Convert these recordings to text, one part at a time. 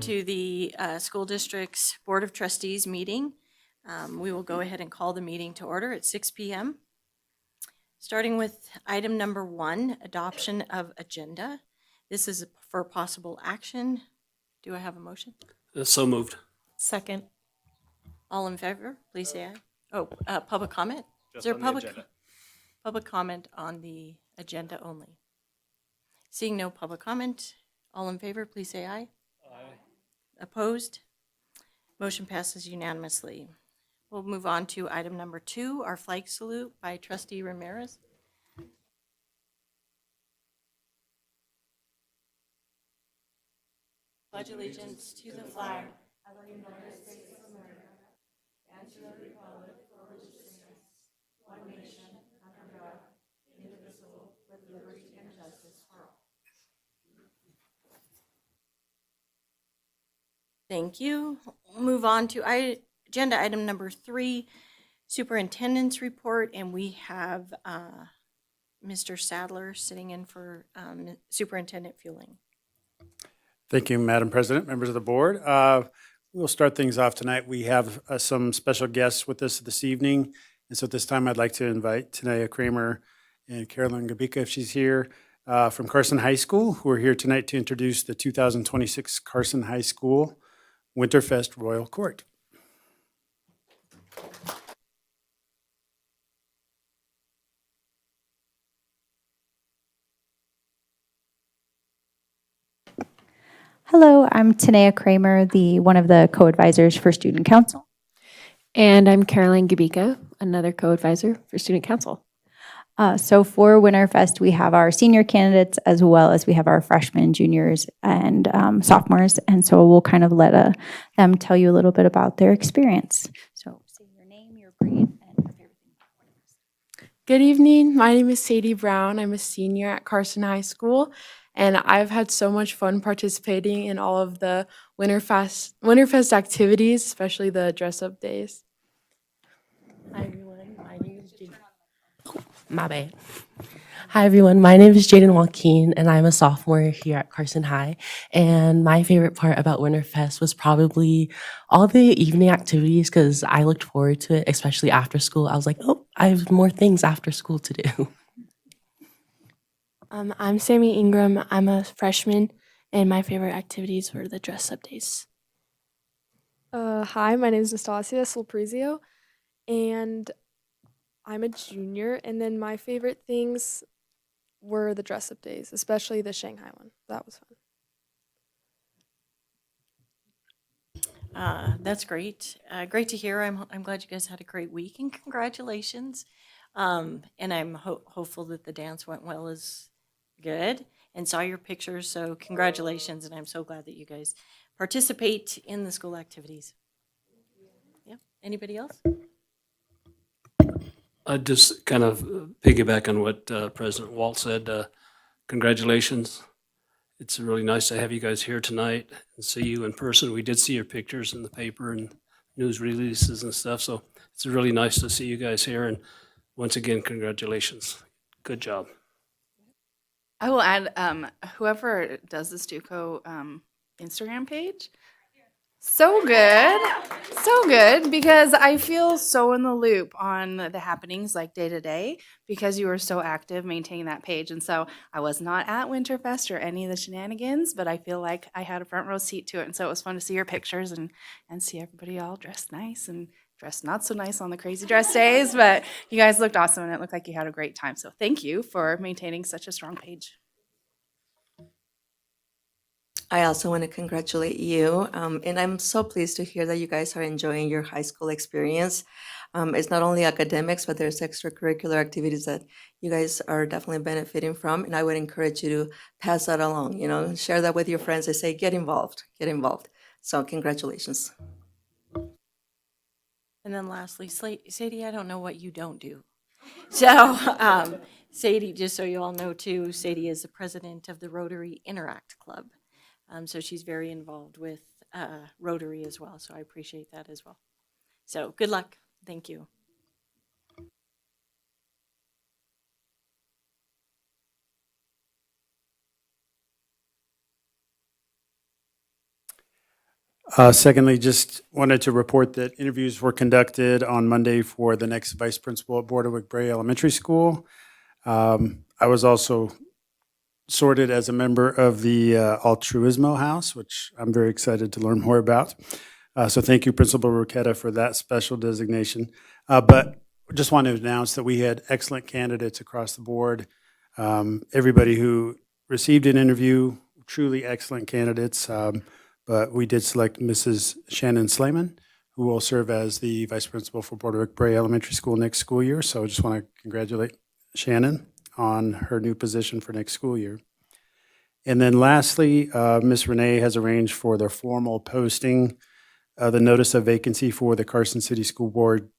to the school district's Board of Trustees meeting. We will go ahead and call the meeting to order at 6 p.m. Starting with item number 1, adoption of agenda. This is for possible action. Do I have a motion? So moved. Second. All in favor, please say aye. Oh, public comment? Is Just there on the public agenda. public comment on the agenda only? Seeing no public comment, all in favor, please say aye. Aye. Opposed? Motion passes unanimously. We'll move on to item number 2, our flag salute by Trustee Ramirez. Pledge allegiance to the flag of the United States of America and to the republic for which it stands, one nation, under God, indivisible, with liberty and justice for all. Thank you. We'll move on to agenda item number 3, superintendent's report, and we have Mr. Sadler sitting in for Superintendent Fueling. Thank you, Madam President, members of the board. We'll start things off tonight. We have some special guests with us this evening. And so at this time, I'd like to invite Tanaya Kramer and Carolyn Gabika, if she's here, from Carson High School, who are here tonight to introduce the 2026 Carson High School Winterfest Royal Court. Hello, I'm Tanaya Kramer, one of the co-advisors for Student Council. And I'm Caroline Gabika, another co-advisor for Student Council. So for Winterfest, we have our senior candidates as well as we have our freshmen, juniors, and sophomores. And so we'll kind of let them tell you a little bit about their experience. So say your name, your grade, and your favorite thing about Winterfest. Good evening. My name is Sadie Brown. I'm a senior at Carson High School, and I've had so much fun participating in all of the Winterfest activities, especially the dress-up days. Hi everyone, my name is Jaden. My bad. Hi everyone, my name is Jaden Joaquin, and I'm a sophomore here at Carson High. And my favorite part about Winterfest was probably all the evening activities because I looked forward to it, especially after school. I was like, oh, I have more things after school to do. I'm Sammy Ingram. I'm a freshman, and my favorite activities were the dress-up days. Hi, my name is Nastasia Solprizio, and I'm a junior. And then my favorite things were the dress-up days, especially the Shanghai one. That was fun. That's great. Great to hear. I'm glad you guys had a great week, and congratulations. And I'm hopeful that the dance went well as good, and saw your pictures, so congratulations, and I'm so glad that you guys participate in the school activities. Yeah, anybody else? I just kind of piggyback on what President Walt said. Congratulations. It's really nice to have you guys here tonight and see you in person. We did see your pictures in the paper and news releases and stuff, so it's really nice to see you guys here, and once again, congratulations. Good job. I will add, whoever does the Stuco Instagram page, so good, because I feel so in the loop on the happenings like day to day because you were so active maintaining that page. And so I was not at Winterfest or any of the shenanigans, but I feel like I had a front row seat to it. And so it was fun to see your pictures and see everybody all dressed nice and dressed not so nice on the crazy dress days, but you guys looked awesome and it looked like you had a great time. So thank you for maintaining such a strong page. I also want to congratulate you, and I'm so pleased to hear that you guys are enjoying your high school experience. It's not only academics, but there's extracurricular activities that you guys are definitely benefiting from, and I would encourage you to pass that along, share that with your friends. I say, get involved. So congratulations. And then lastly, Sadie, I don't know what you don't do. So Sadie, just so you all know too, Sadie is the president of the Rotary Interact Club. So she's very involved with Rotary as well. So I appreciate that as well. So good luck. Thank you. Secondly, just wanted to report that interviews were conducted on Monday for the next vice principal at Bordewick Bray Elementary School. I was also sorted as a member of the Altruismo House, which I'm very excited to learn more about. So thank you, Principal Roqueta, for that special designation. But just want to announce that we had excellent candidates across the board. Everybody who received an interview, truly excellent candidates. But we did select Mrs. Shannon Slayman, who will serve as the vice principal for Bordewick Bray Elementary School next school year. So I just want to congratulate Shannon on her new position for next school year. And then lastly, Ms. Renee has arranged for the formal posting of the notice of vacancy for the Carson City School Board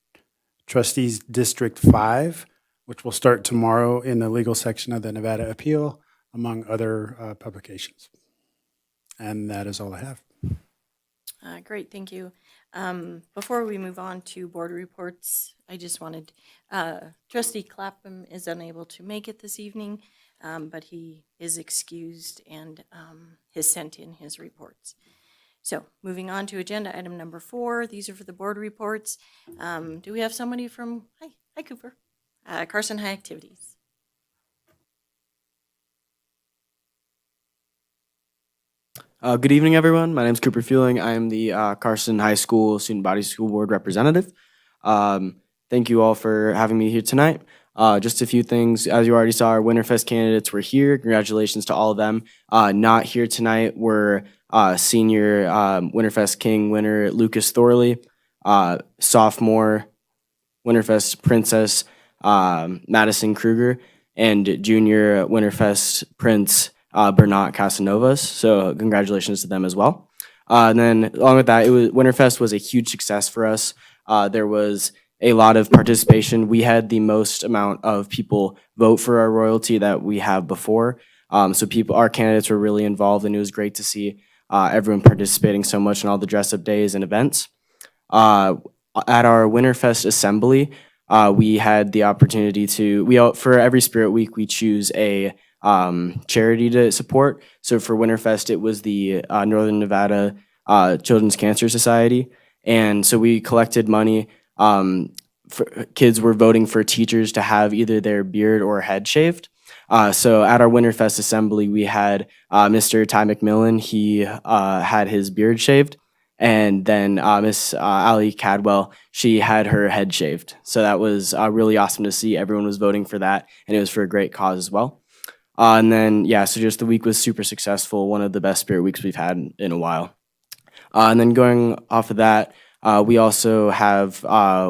Trustees District 5, which will start tomorrow in the legal section of the Nevada Appeal, among other publications. And that is all I have. Great, thank you. Before we move on to board reports, I just wanted, Trustee Clapham is unable to make it this evening, but he is excused and has sent in his reports. So moving on to agenda item number 4, these are for the board reports. Do we have somebody from, hi Cooper, Carson High Activities? Good evening, everyone. My name is Cooper Fueling. I am the Carson High School Student Body School Board representative. Thank you all for having me here tonight. Just a few things. As you already saw, our Winterfest candidates were here. Congratulations to all of them. Not here tonight were senior Winterfest King winner Lucas Thorley, sophomore Winterfest Princess Madison Kruger, and junior Winterfest Prince Bernat Casanovas. So congratulations to them as well. And then along with that, Winterfest was a huge success for us. There was a lot of participation. We had the most amount of people vote for our royalty that we have before. So our candidates were really involved, and it was great to see everyone participating so much in all the dress-up days and events. At our Winterfest assembly, we had the opportunity to, for every Spirit Week, we choose a charity to support. So for Winterfest, it was the Northern Nevada Children's Cancer Society. And so we collected money. Kids were voting for teachers to have either their beard or head shaved. So at our Winterfest assembly, we had Mr. Ty McMillan. He had his beard shaved. And then Miss Allie Cadwell, she had her head shaved. So that was really awesome to see. Everyone was voting for that, and it was for a great cause as well. And then, so just the week was super successful, one of the best Spirit Weeks we've had in a while. And then going off of that, we also have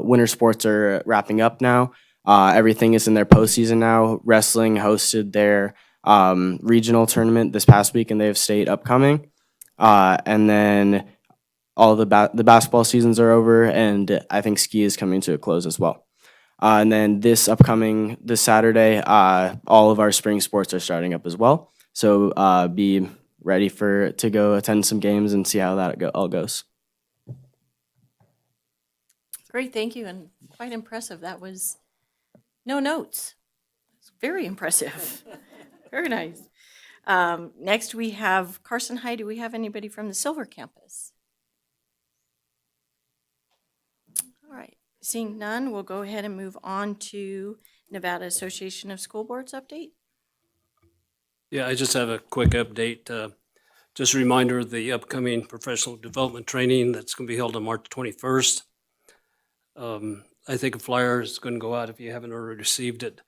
winter sports are wrapping up now. Everything is in their postseason now. Wrestling hosted their regional tournament this past week, and they have state upcoming. And then all the basketball seasons are over, and I think ski is coming to a close as well. And then this Saturday, all of our spring sports are starting up as well. So be ready to go attend some games and see how that all goes. Great, thank you, and quite impressive. That was no notes. It's very impressive. Very nice. Next, we have Carson High. Do we have anybody from the Silver Campus? All right, seeing none, we'll go ahead and move on to Nevada Association of School Boards update. Yeah, I just have a quick update. Just a reminder of the upcoming professional development training that's going to be held on March 21st. I think a flyer is going to go out if you haven't already received it.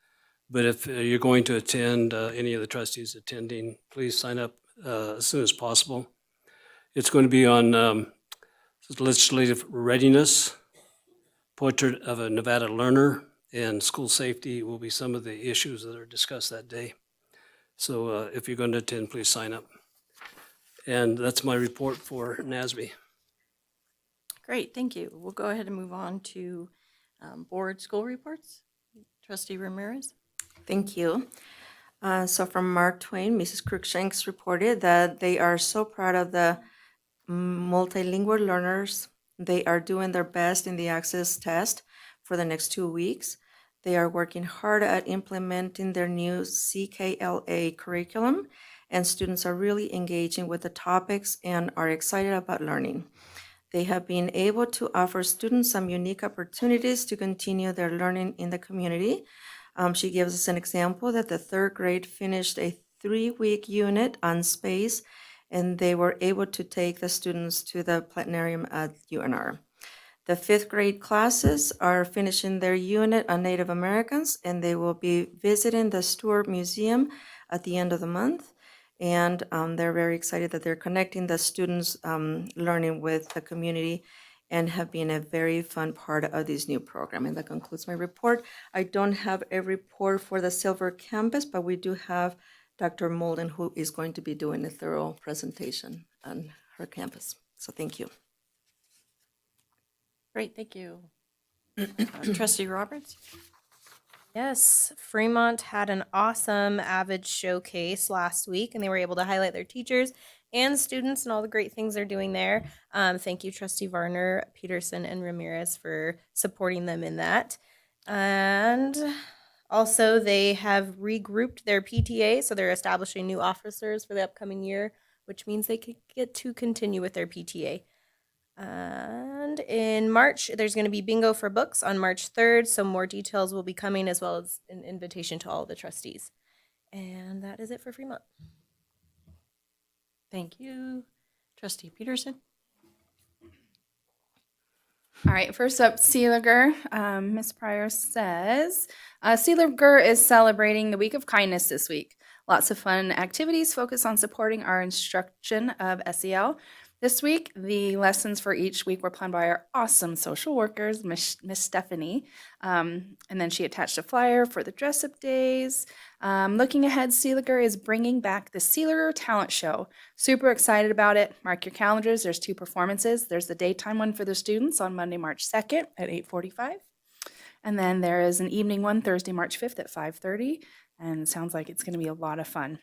But if you're going to attend, any of the trustees attending, please sign up as soon as possible. It's going to be on legislative readiness, portrait of a Nevada learner, and school safety will be some of the issues that are discussed that day. So if you're going to attend, please sign up. And that's my report for NASB. Great, thank you. We'll go ahead and move on to board school reports. Trustee Ramirez. Thank you. So from Mark Twain, Mrs. Cruikshanks reported that they are so proud of the multilingual learners. They are doing their best in the access test for the next 2 weeks. They are working hard at implementing their new CKLA curriculum, and students are really engaging with the topics and are excited about learning. They have been able to offer students some unique opportunities to continue their learning in the community. She gives us an example that the third grade finished a 3-week unit on space, and they were able to take the students to the planetarium at UNR. The fifth grade classes are finishing their unit on Native Americans, and they will be visiting the Stewart Museum at the end of the month. And they're very excited that they're connecting the students' learning with the community and have been a very fun part of this new program. And that concludes my report. I don't have a report for the Silver Campus, but we do have Dr. Molden, who is going to be doing a thorough presentation on her campus. So thank you. Great, thank you. Trustee Roberts? Yes, Fremont had an awesome Avid showcase last week, and they were able to highlight their teachers and students and all the great things they're doing there. Thank you, Trustee Varner, Peterson, and Ramirez for supporting them in that. And also, they have regrouped their PTA, so they're establishing new officers for the upcoming year, which means they could get to continue with their PTA. And in March, there's going to be bingo for books on March 3rd. So more details will be coming, as well as an invitation to all the trustees. And that is it for Fremont. Thank you. Trustee Peterson? All right, first up, Seeliger. Ms. Pryor says, Seeliger is celebrating the Week of Kindness this week. Lots of fun activities focus on supporting our instruction of SEL. This week, the lessons for each week were planned by our awesome social workers, Miss Stephanie. And then she attached a flyer for the dress-up days. Looking ahead, Seeliger is bringing back the Seeliger Talent Show. Super excited about it. Mark your calendars. There's 2 performances. There's the daytime one for the students on Monday, March 2nd at 8:45. And then there is an evening one Thursday, March 5th at 5:30. And it sounds like it's going to be a lot of fun.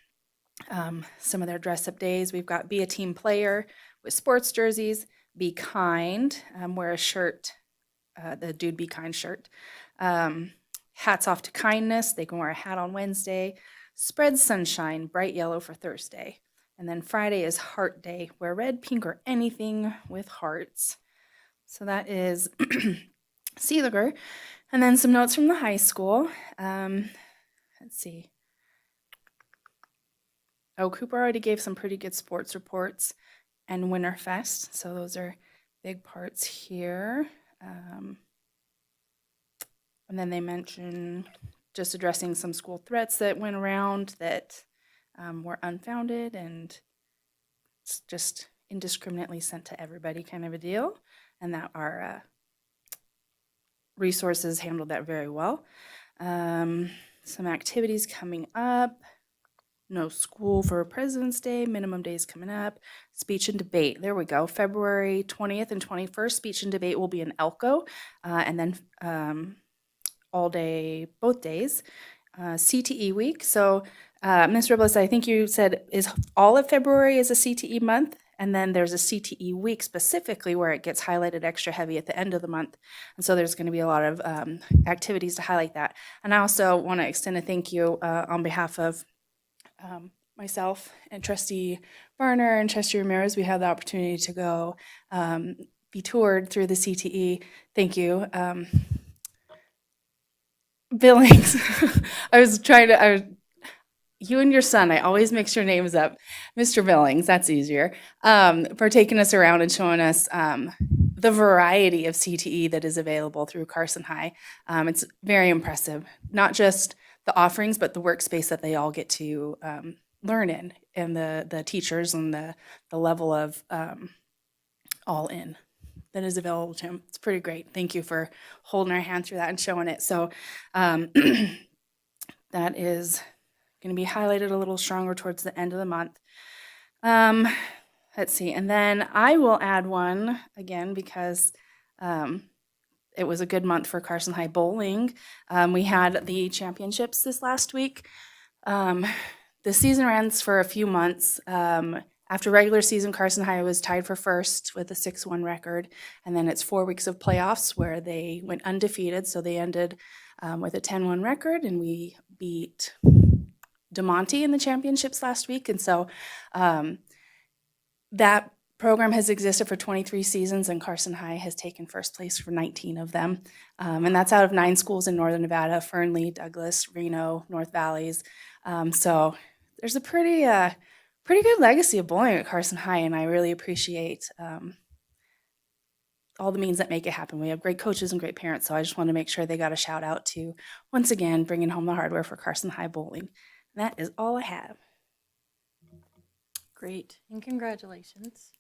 Some of their dress-up days, we've got Be a Team Player with sports jerseys, Be Kind, wear a shirt, the Dude Be Kind shirt. Hats Off to Kindness, they can wear a hat on Wednesday. Spread Sunshine, bright yellow for Thursday. And then Friday is Heart Day, wear red, pink, or anything with hearts. So that is Seeliger. And then some notes from the high school. Let's see. Oh, Cooper already gave some pretty good sports reports and Winterfest. So those are big parts here. And then they mention just addressing some school threats that went around that were unfounded and it's just indiscriminately sent to everybody kind of a deal. And that our resources handled that very well. Some activities coming up. No school for President's Day, minimum days coming up. Speech and debate, there we go. February 20th and 21st, speech and debate will be in Elko. And then all day, both days. CTE week, so Ms. Robles, I think you said is all of February is a CTE month, and then there's a CTE week specifically where it gets highlighted extra heavy at the end of the month. And so there's going to be a lot of activities to highlight that. And I also want to extend a thank you on behalf of myself and Trustee Varner and Trustee Ramirez. We had the opportunity to go be toured through the CTE. Thank you. Billings. You and your son, I always mix your names up. Mr. Billings, that's easier, for taking us around and showing us the variety of CTE that is available through Carson High. It's very impressive, not just the offerings, but the workspace that they all get to learn in, and the teachers and the level of all in that is available to them. It's pretty great. Thank you for holding our hand through that and showing it. So that is going to be highlighted a little stronger towards the end of the month. Let's see. And then I will add one again because it was a good month for Carson High bowling. We had the championships this last week. The season runs for a few months. After regular season, Carson High was tied for first with a 6-1 record. And then it's 4 weeks of playoffs where they went undefeated. So they ended with a 10-1 record, and we beat DeMonte in the championships last week. And so that program has existed for 23 seasons, and Carson High has taken first place for 19 of them. And that's out of 9 schools in Northern Nevada: Fernley, Douglas, Reno, North Valleys. So there's a pretty good legacy of bowling at Carson High, and I really appreciate all the means that make it happen. We have great coaches and great parents, so I just want to make sure they got a shout out to, once again, bringing home the hardware for Carson High bowling. And that is all I have. Great, and congratulations.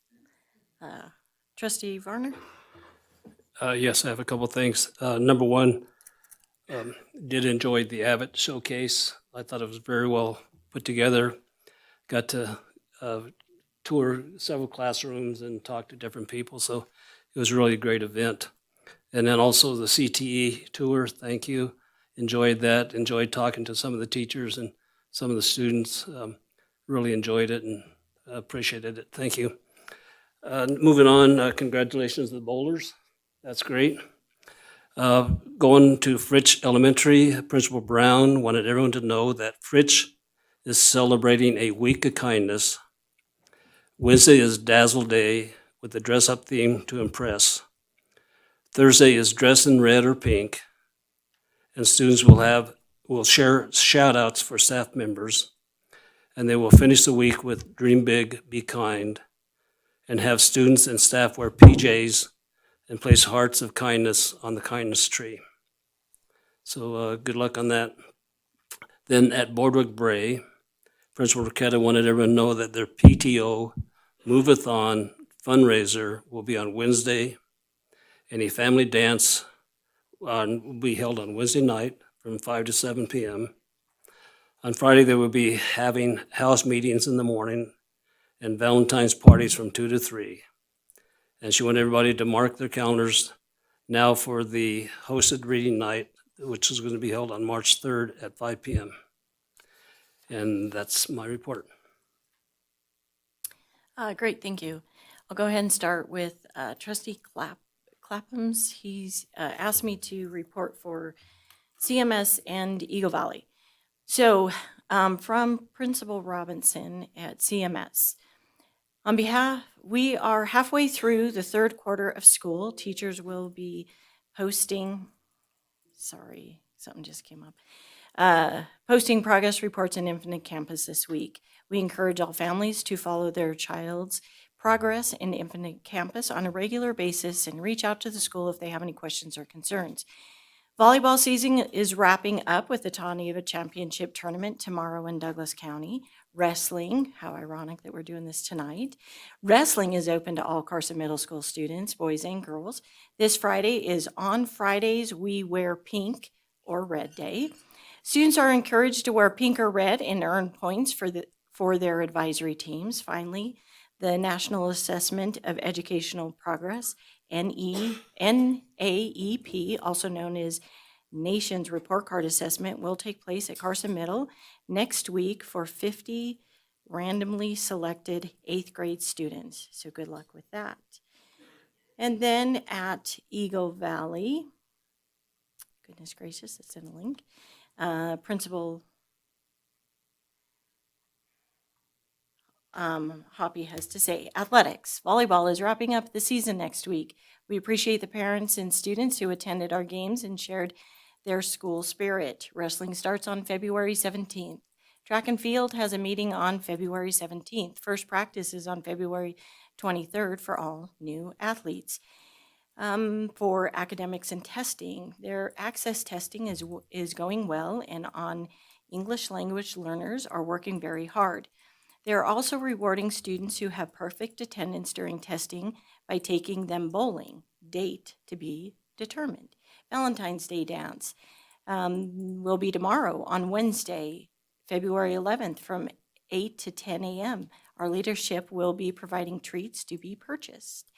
Trustee Varner? Yes, I have a couple things. Number one, did enjoy the Abbott showcase. I thought it was very well put together. Got to tour several classrooms and talk to different people, so it was really a great event. And then also the CTE tour, thank you. Enjoyed that, enjoyed talking to some of the teachers and some of the students. Really enjoyed it and appreciated it. Thank you. Moving on, congratulations to the bowlers. That's great. Going to Fritch Elementary, Principal Brown wanted everyone to know that Fritch is celebrating a week of kindness. Wednesday is Dazzle Day with the dress-up theme to impress. Thursday is dress in red or pink, and students will share shout-outs for staff members, and they will finish the week with Dream Big, Be Kind, and have students and staff wear PJs and place hearts of kindness on the kindness tree. So good luck on that. Then at Boardwalk Bray, Principal Roquetta wanted everyone to know that their PTO Move-a-thon fundraiser will be on Wednesday, and a family dance will be held on Wednesday night from 5 to 7 p.m. On Friday, they will be having house meetings in the morning and Valentine's parties from 2 to 3. And she wanted everybody to mark their calendars now for the hosted reading night, which is going to be held on March 3rd at 5 p.m. And that's my report. Great, thank you. I'll go ahead and start with Trustee Clapham's. He's asked me to report for CMS and Eagle Valley. So from Principal Robinson at CMS, we are halfway through the 3rd quarter of school. Teachers will be posting, sorry, something just came up, posting progress reports in Infinite Campus this week. We encourage all families to follow their child's progress in Infinite Campus on a regular basis and reach out to the school if they have any questions or concerns. Volleyball season is wrapping up with the Tawneva Championship Tournament tomorrow in Douglas County. Wrestling, how ironic that we're doing this tonight. Wrestling is open to all Carson Middle School students, boys and girls. This Friday is On Fridays We Wear Pink or Red Day. Students are encouraged to wear pink or red and earn points for their advisory teams. Finally, the National Assessment of Educational Progress, NAEP, also known as Nation's Report Card Assessment, will take place at Carson Middle next week for 50 randomly selected 8th grade students. So good luck with that. And then at Eagle Valley, goodness gracious, it's in a link. Principal Hoppy has to say, athletics. Volleyball is wrapping up the season next week. We appreciate the parents and students who attended our games and shared their school spirit. Wrestling starts on February 17th. Track and field has a meeting on February 17th. First practice is on February 23rd for all new athletes. For academics and testing, their access testing is going well, and on English language learners are working very hard. They are also rewarding students who have perfect attendance during testing by taking them bowling. Date to be determined. Valentine's Day dance will be tomorrow on Wednesday, February 11th from 8 to 10 a.m. Our leadership will be providing treats to be purchased.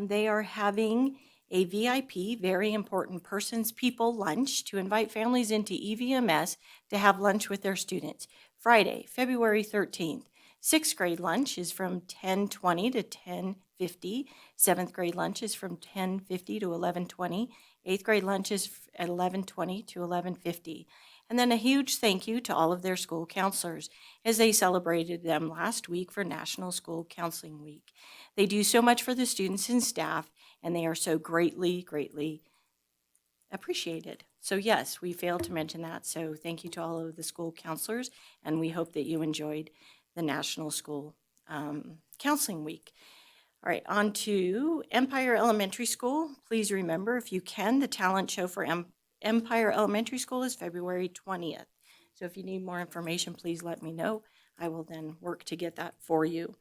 They are having a VIP, very important persons, people lunch to invite families into EVMS to have lunch with their students. Friday, February 13th. 6th grade lunch is from 10:20 to 10:50. 7th grade lunch is from 10:50 to 11:20. 8th grade lunch is at 11:20 to 11:50. And then a huge thank you to all of their school counselors as they celebrated them last week for National School Counseling Week. They do so much for the students and staff, and they are so greatly, greatly appreciated. So yes, we failed to mention that. So thank you to all of the school counselors, and we hope that you enjoyed the National School Counseling Week. All right, on to Empire Elementary School. Please remember, if you can, the talent show for Empire Elementary School is February 20th. So if you need more information, please let me know. I will then work to get that for you.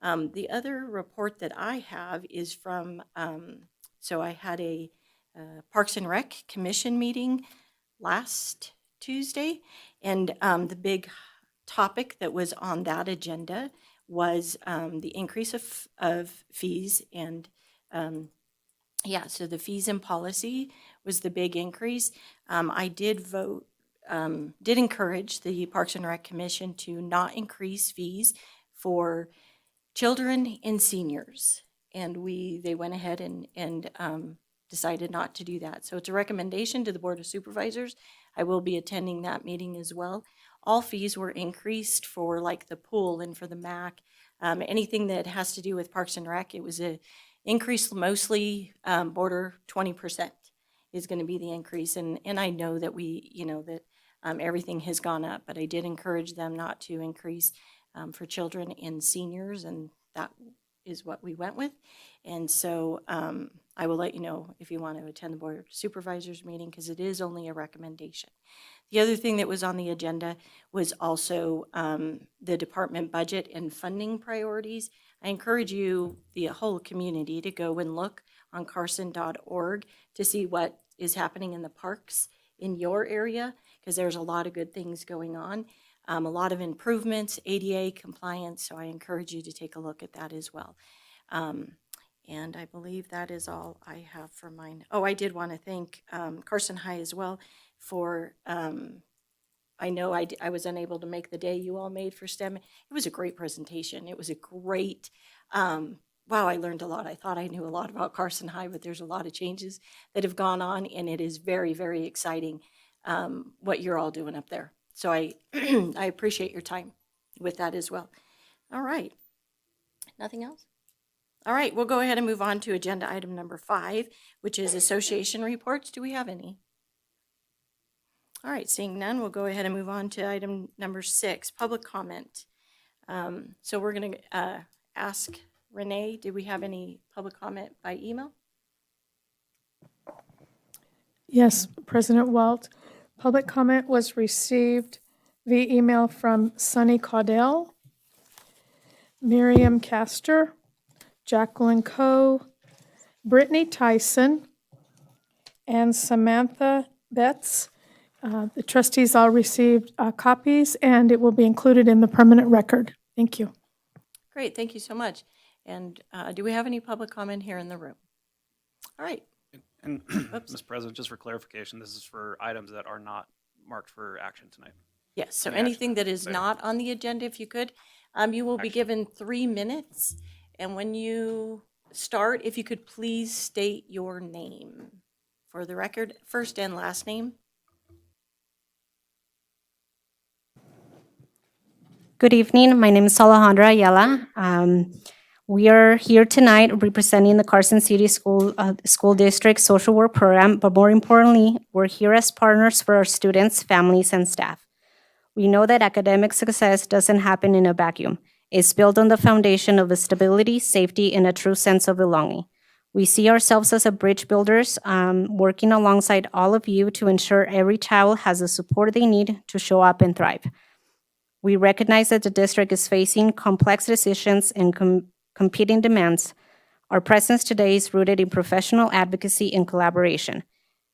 The other report that I have is from, so I had a Parks and Rec Commission meeting last Tuesday, and the big topic that was on that agenda was the increase of fees, and so the fees and policy was the big increase. I did encourage the Parks and Rec Commission to not increase fees for children and seniors, and they went ahead and decided not to do that. So it's a recommendation to the Board of Supervisors. I will be attending that meeting as well. All fees were increased for like the pool and for the MAC. Anything that has to do with Parks and Rec, it was a increase, mostly border 20% is going to be the increase. And I know that everything has gone up, but I did encourage them not to increase for children and seniors, and that is what we went with. And so I will let you know if you want to attend the Board of Supervisors meeting, because it is only a recommendation. The other thing that was on the agenda was also the department budget and funding priorities. I encourage you, the whole community, to go and look on carson.org to see what is happening in the parks in your area, because there's a lot of good things going on, a lot of improvements, ADA compliance, so I encourage you to take a look at that as well. And I believe that is all I have for mine. Oh, I did want to thank Carson High as well for, I know I was unable to make the day you all made for STEM. It was a great presentation. It was a great, wow, I learned a lot. I thought I knew a lot about Carson High, but there's a lot of changes that have gone on, and it is very, very exciting what you're all doing up there. So I appreciate your time with that as well. All right. Nothing else? All right, we'll go ahead and move on to agenda item number 5, which is association reports. Do we have any? All right, seeing none, we'll go ahead and move on to item number 6, public comment. So we're going to ask Renee, did we have any public comment by email? Yes, President Walt. Public comment was received via email from Sunny Caudell, Miriam Castor, Jacqueline Coe, Brittany Tyson, and Samantha Betts. The trustees all received copies, and it will be included in the permanent record. Thank you. Great, thank you so much. And do we have any public comment here in the room? All right. And Ms. President, just for clarification, this is for items that are not marked for action tonight. Yes, so Any anything action that is there. not on the agenda, if you could, you will be given 3 minutes. And when you start, if you could please state your name for the record, first and last name. Good evening. My name is Alejandra Ayala. We are here tonight representing the Carson City School District Social Work Program, but more importantly, we're here as partners for our students, families, and staff. We know that academic success doesn't happen in a vacuum. It's built on the foundation of stability, safety, and a true sense of belonging. We see ourselves as a bridge builders, working alongside all of you to ensure every child has the support they need to show up and thrive. We recognize that the district is facing complex decisions and competing demands. Our presence today is rooted in professional advocacy and collaboration.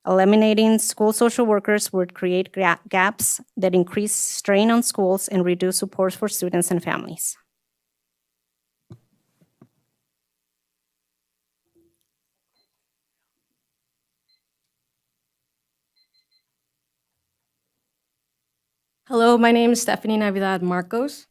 Eliminating school social workers would create gaps that increase strain on schools and reduce support for students and families. Hello, my name is Stephanie Navidad Marcos.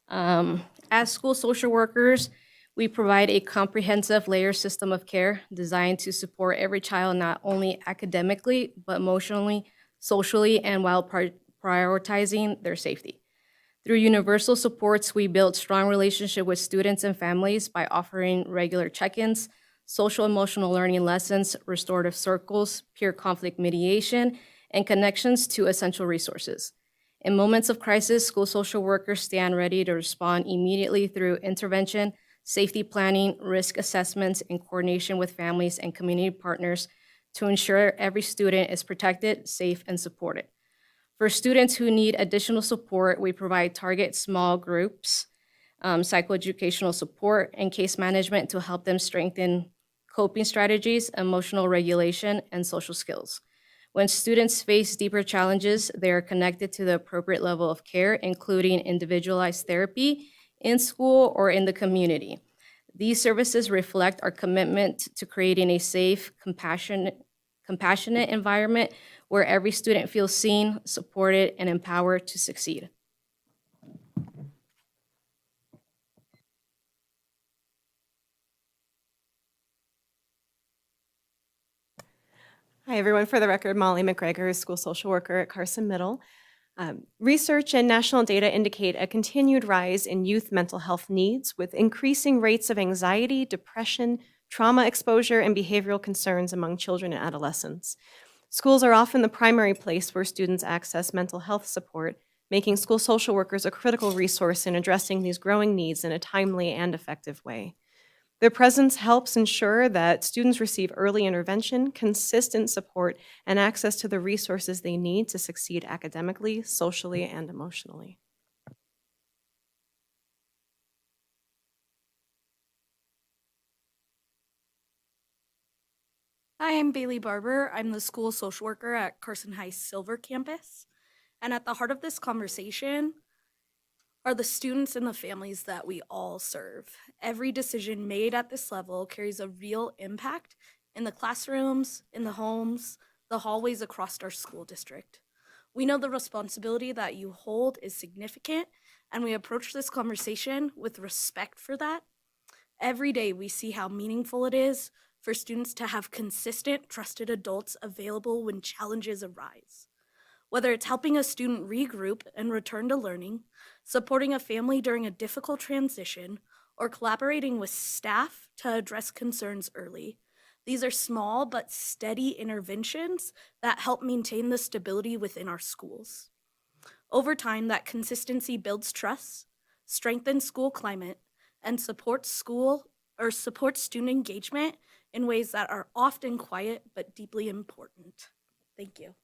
As school social workers, we provide a comprehensive layer system of care designed to support every child not only academically, but emotionally, socially, and while prioritizing their safety. Through universal supports, we build strong relationship with students and families by offering regular check-ins, social emotional learning lessons, restorative circles, peer conflict mediation, and connections to essential resources. In moments of crisis, school social workers stand ready to respond immediately through intervention, safety planning, risk assessments, and coordination with families and community partners to ensure every student is protected, safe, and supported. For students who need additional support, we provide target small groups, psychoeducational support, and case management to help them strengthen coping strategies, emotional regulation, and social skills. When students face deeper challenges, they are connected to the appropriate level of care, including individualized therapy in school or in the community. These services reflect our commitment to creating a safe, compassionate environment where every student feels seen, supported, and empowered to succeed. Hi, everyone. For the record, Molly McGregor, school social worker at Carson Middle. Research and national data indicate a continued rise in youth mental health needs, with increasing rates of anxiety, depression, trauma exposure, and behavioral concerns among children and adolescents. Schools are often the primary place where students access mental health support, making school social workers a critical resource in addressing these growing needs in a timely and effective way. Their presence helps ensure that students receive early intervention, consistent support, and access to the resources they need to succeed academically, socially, and emotionally. Hi, I'm Bailey Barber. I'm the school social worker at Carson High Silver Campus. And at the heart of this conversation are the students and the families that we all serve. Every decision made at this level carries a real impact in the classrooms, in the homes, the hallways across our school district. We know the responsibility that you hold is significant, and we approach this conversation with respect for that. Every day we see how meaningful it is for students to have consistent, trusted adults available when challenges arise. Whether it's helping a student regroup and return to learning, supporting a family during a difficult transition, or collaborating with staff to address concerns early, these are small but steady interventions that help maintain the stability within our schools. Over time, that consistency builds trust, strengthens school climate, and supports student engagement in ways that are often quiet but deeply important. Thank you.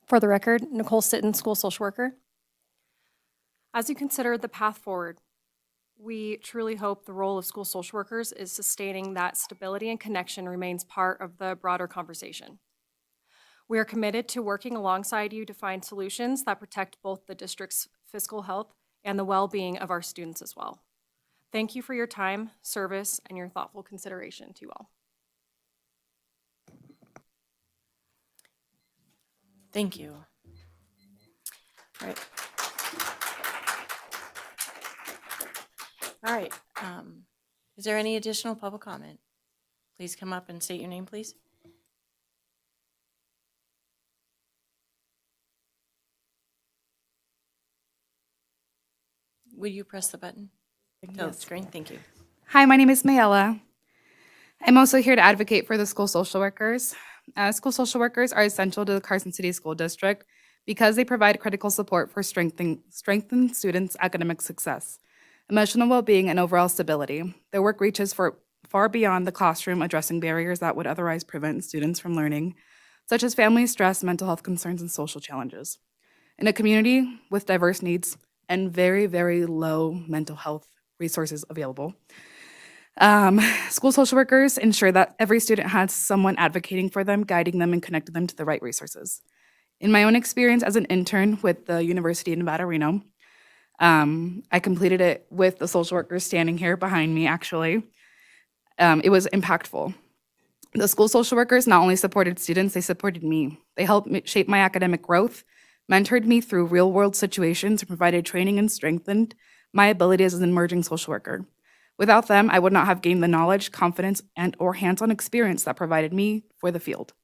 For the record, Nicole Sitton, school social worker. As you consider the path forward, we truly hope the role of school social workers is sustaining that stability and connection remains part of the broader conversation. We are committed to working alongside you to find solutions that protect both the district's fiscal health and the well-being of our students as well. Thank you for your time, service, and your thoughtful consideration to you all. Thank you. All right. All right. Is there any additional public comment? Please come up and state your name, please. Will you press the button? Tell the screen. Thank you. Hi, my name is Mayella. I'm also here to advocate for the school social workers. School social workers are essential to the Carson City School District because they provide critical support for strengthen students' academic success, emotional well-being, and overall stability. Their work reaches far beyond the classroom, addressing barriers that would otherwise prevent students from learning, such as family stress, mental health concerns, and social challenges. In a community with diverse needs and very, very low mental health resources available, school social workers ensure that every student has someone advocating for them, guiding them, and connecting them to the right resources. In my own experience as an intern with the University of Nevada, Reno, I completed it with the social workers standing here behind me, actually. It was impactful. The school social workers not only supported students, they supported me. They helped shape my academic growth, mentored me through real-world situations, and provided training and strengthened my abilities as an emerging social worker. Without them, I would not have gained the knowledge, confidence, and/or hands-on experience that provided me for the field.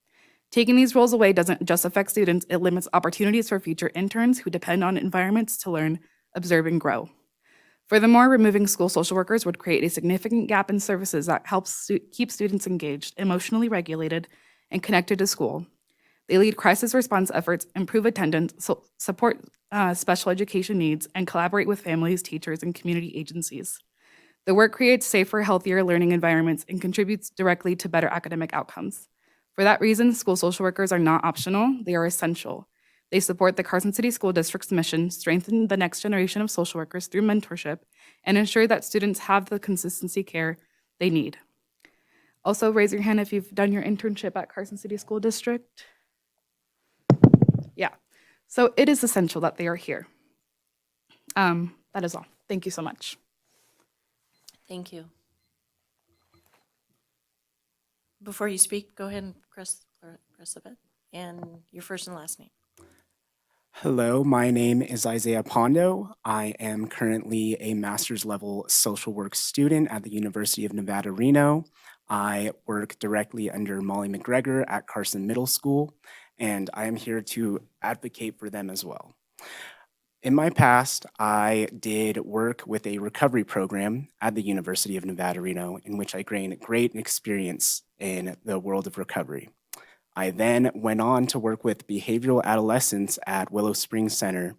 Taking these roles away doesn't just affect students, it limits opportunities for future interns who depend on environments to learn, observe, and grow. Furthermore, removing school social workers would create a significant gap in services that helps keep students engaged, emotionally regulated, and connected to school. They lead crisis response efforts, improve attendance, support special education needs, and collaborate with families, teachers, and community agencies. The work creates safer, healthier learning environments and contributes directly to better academic outcomes. For that reason, school social workers are not optional, they are essential. They support the Carson City School District's mission, strengthen the next generation of social workers through mentorship, and ensure that students have the consistency care they need. Also, raise your hand if you've done your internship at Carson City School District. Yeah, so it is essential that they are here. That is all. Thank you so much. Thank you. Before you speak, go ahead and press the button and your first and last name. Hello, my name is Isaiah Pondo. I am currently a master's level social work student at the University of Nevada, Reno. I work directly under Molly McGregor at Carson Middle School, and I am here to advocate for them as well. In my past, I did work with a recovery program at the University of Nevada, Reno, in which I gained great experience in the world of recovery. I then went on to work with behavioral adolescents at Willow Springs Center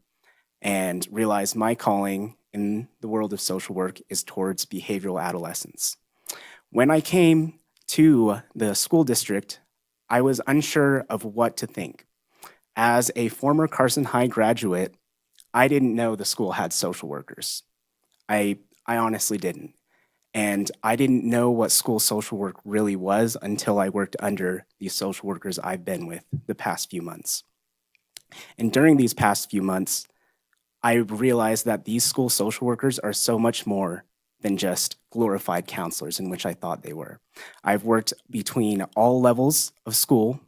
and realized my calling in the world of social work is towards behavioral adolescents. When I came to the school district, I was unsure of what to think. As a former Carson High graduate, I didn't know the school had social workers. I honestly didn't. And I didn't know what school social work really was until I worked under these social workers I've been with the past few months. And during these past few months, I realized that these school social workers are so much more than just glorified counselors, in which I thought they were. I've worked between all levels of school,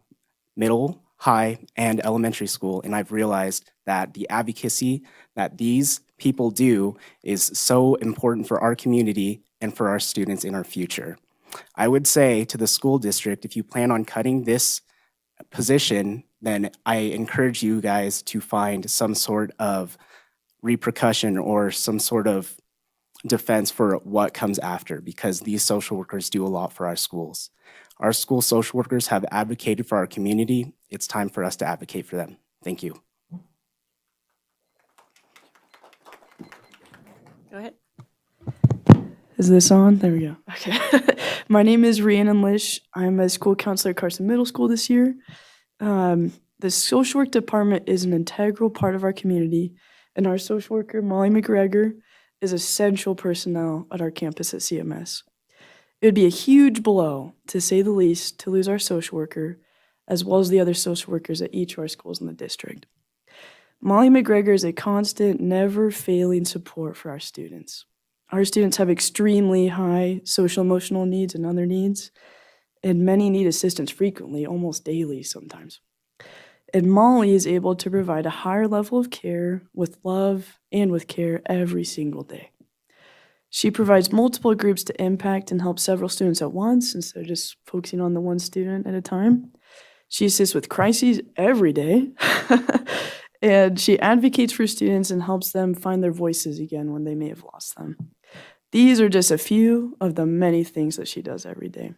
middle, high, and elementary school, and I've realized that the advocacy that these people do is so important for our community and for our students in our future. I would say to the school district, if you plan on cutting this position, then I encourage you guys to find some sort of repercussion or some sort of defense for what comes after, because these social workers do a lot for our schools. Our school social workers have advocated for our community. It's time for us to advocate for them. Thank you. Go ahead. Is this on? There we go. Okay. My name is Rhiannon Lish. I'm a school counselor at Carson Middle School this year. The social work department is an integral part of our community, and our social worker, Molly McGregor, is essential personnel at our campus at CMS. It would be a huge blow, to say the least, to lose our social worker, as well as the other social workers at each of our schools in the district. Molly McGregor is a constant, never-failing support for our students. Our students have extremely high social emotional needs and other needs, and many need assistance frequently, almost daily sometimes. And Molly is able to provide a higher level of care with love and with care every single day. She provides multiple groups to impact and help several students at once instead of just focusing on the one student at a time. She assists with crises every day, and she advocates for students and helps them find their voices again when they may have lost them. These are just a few of the many things that she does every day.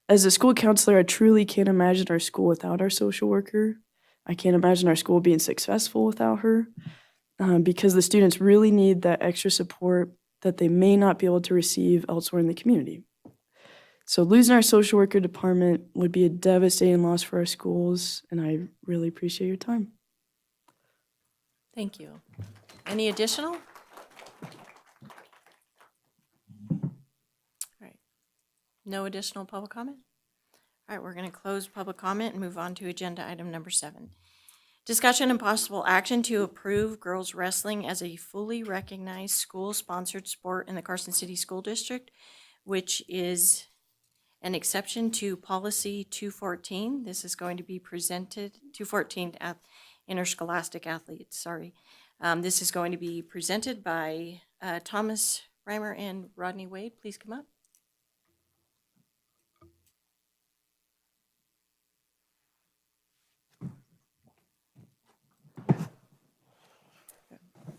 As a school counselor, I truly can't imagine our school without our social worker. I can't imagine our school being successful without her, because the students really need that extra support that they may not be able to receive elsewhere in the community. So losing our social worker department would be a devastating loss for our schools, and I really appreciate your time. Thank you. Any additional? All right. No additional public comment? All right, we're going to close public comment and move on to agenda item number 7. Discussion and possible action to approve girls wrestling as a fully recognized school-sponsored sport in the Carson City School District, which is an exception to policy 214. This is going to be presented, 214 at interscholastic athletes, sorry. This is going to be presented by Thomas Reimer and Rodney Wade. Please come up.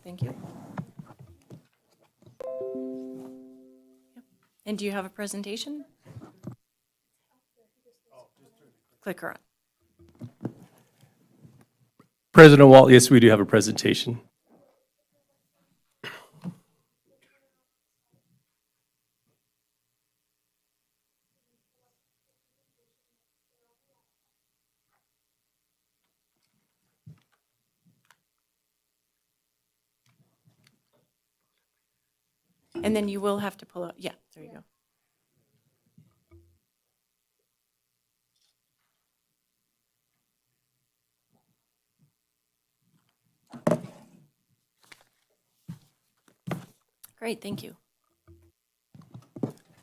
Thank you. Yep. And do you have a presentation? Clicker on. President Walt, yes, we do have a presentation. And then you will have to pull up. Yeah, there you go. Great, thank you.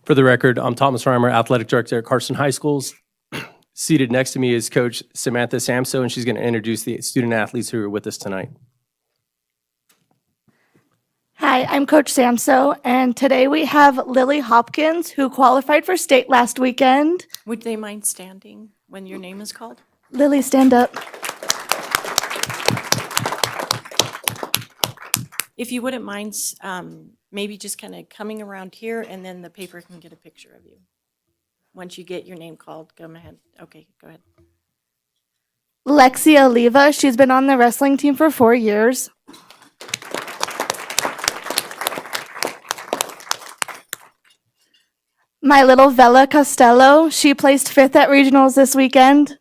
For the record, I'm Thomas Reimer, Athletic Director at Carson High Schools. Seated next to me is Coach Samantha Samso, and she's going to introduce the student athletes who are with us tonight. Hi, I'm Coach Samso, and today we have Lily Hopkins, who qualified for state last weekend. Would they mind standing when your name is called? Lily, stand up. If you wouldn't mind, maybe just kind of coming around here, and then the paper can get a picture of you. Once you get your name called, come ahead. Okay, go ahead. Lexia Oliva, she's been on the wrestling team for 4 years. My little Vela Costello, she placed 5th at regionals this weekend.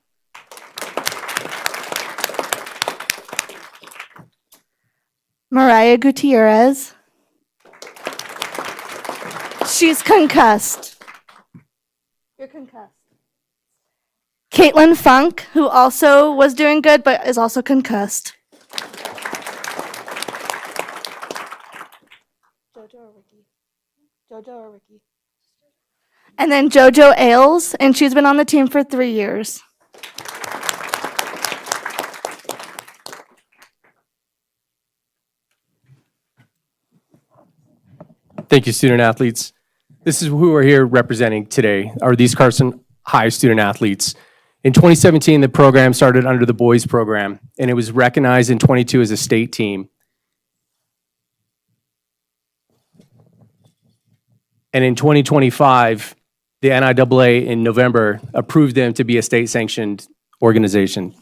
Mariah Gutierrez. She's concussed. You're concussed. Caitlin Funk, who also was doing good but is also concussed. Jojo or Ricky? And then JoJo Ailes, and she's been on the team for 3 years. Thank you, student athletes. This is who we're here representing today, are these Carson High student athletes. In 2017, the program started under the boys program, and it was recognized in 22 as a state team. And in 2025, the NIAA in November approved them to be a state-sanctioned organization.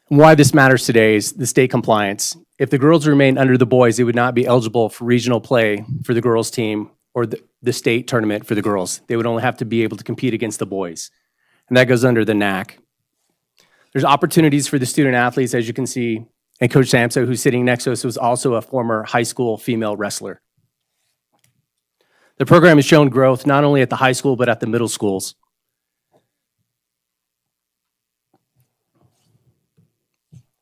Why this matters today is the state compliance. If the girls remained under the boys, they would not be eligible for regional play for the girls' team or the state tournament for the girls. They would only have to be able to compete against the boys. And that goes under the NAC. There's opportunities for the student athletes, as you can see, and Coach Samso, who's sitting next to us, was also a former high school female wrestler. The program has shown growth not only at the high school, but at the middle schools.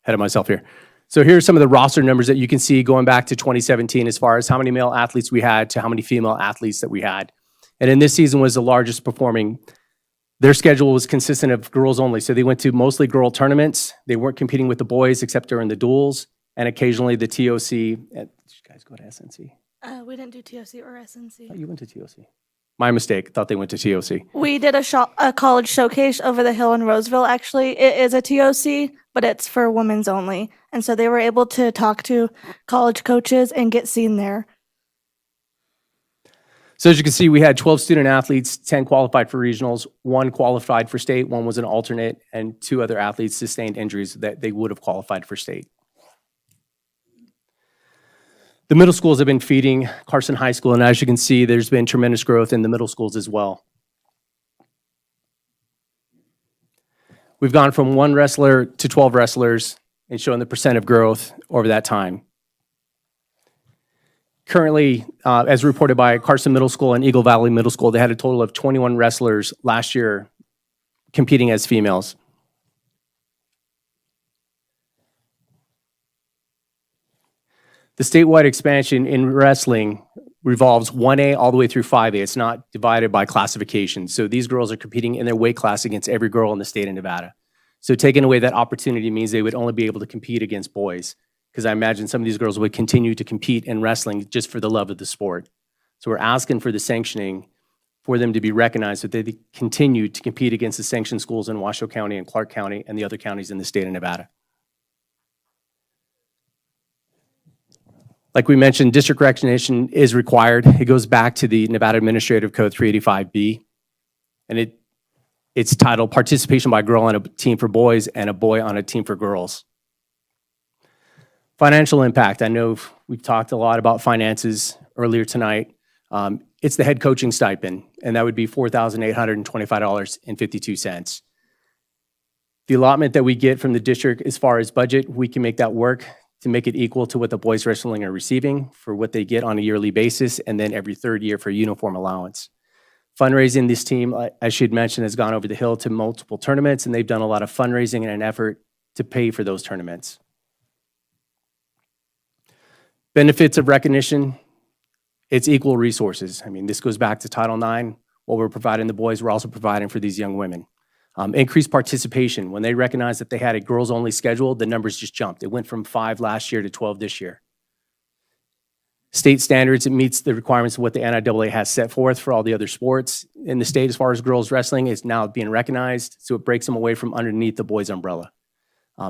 Ahead of myself here. So here are some of the roster numbers that you can see going back to 2017 as far as how many male athletes we had to how many female athletes that we had. And in this season was the largest performing. Their schedule was consistent of girls only. So they went to mostly girl tournaments. They weren't competing with the boys except during the duels and occasionally the TOC. Did you guys go to SNC? We didn't do TOC or SNC. Oh, you went to TOC. My mistake. Thought they went to TOC. We did a college showcase over the hill in Roseville, actually. It is a TOC, but it's for women's only. And so they were able to talk to college coaches and get seen there. So as you can see, we had 12 student athletes, 10 qualified for regionals, 1 qualified for state, 1 was an alternate, and 2 other athletes sustained injuries that they would have qualified for state. The middle schools have been feeding Carson High School, and as you can see, there's been tremendous growth in the middle schools as well. We've gone from 1 wrestler to 12 wrestlers and showing the percent of growth over that time. Currently, as reported by Carson Middle School and Eagle Valley Middle School, they had a total of 21 wrestlers last year competing as females. The statewide expansion in wrestling revolves 1A all the way through 5A. It's not divided by classification. So these girls are competing in their weight class against every girl in the state of Nevada. So taking away that opportunity means they would only be able to compete against boys, because I imagine some of these girls would continue to compete in wrestling just for the love of the sport. So we're asking for the sanctioning for them to be recognized so that they continue to compete against the sanctioned schools in Washoe County and Clark County and the other counties in the state of Nevada. Like we mentioned, district recognition is required. It goes back to the Nevada Administrative Code 385B, and it's titled Participation by a Girl on a Team for Boys and a Boy on a Team for Girls. Financial impact. I know we've talked a lot about finances earlier tonight. It's the head coaching stipend, and that would be $4,825.52. The allotment that we get from the district as far as budget, we can make that work to make it equal to what the boys wrestling are receiving for what they get on a yearly basis, and then every third year for uniform allowance. Fundraising, this team, as she'd mentioned, has gone over the hill to multiple tournaments, and they've done a lot of fundraising in an effort to pay for those tournaments. Benefits of recognition, it's equal resources. I mean, this goes back to Title IX. What we're providing the boys, we're also providing for these young women. Increased participation. When they recognized that they had a girls-only schedule, the numbers just jumped. It went from 5 last year to 12 this year. State standards, it meets the requirements of what the NIAA has set forth for all the other sports in the state as far as girls wrestling is now being recognized, so it breaks them away from underneath the boys' umbrella.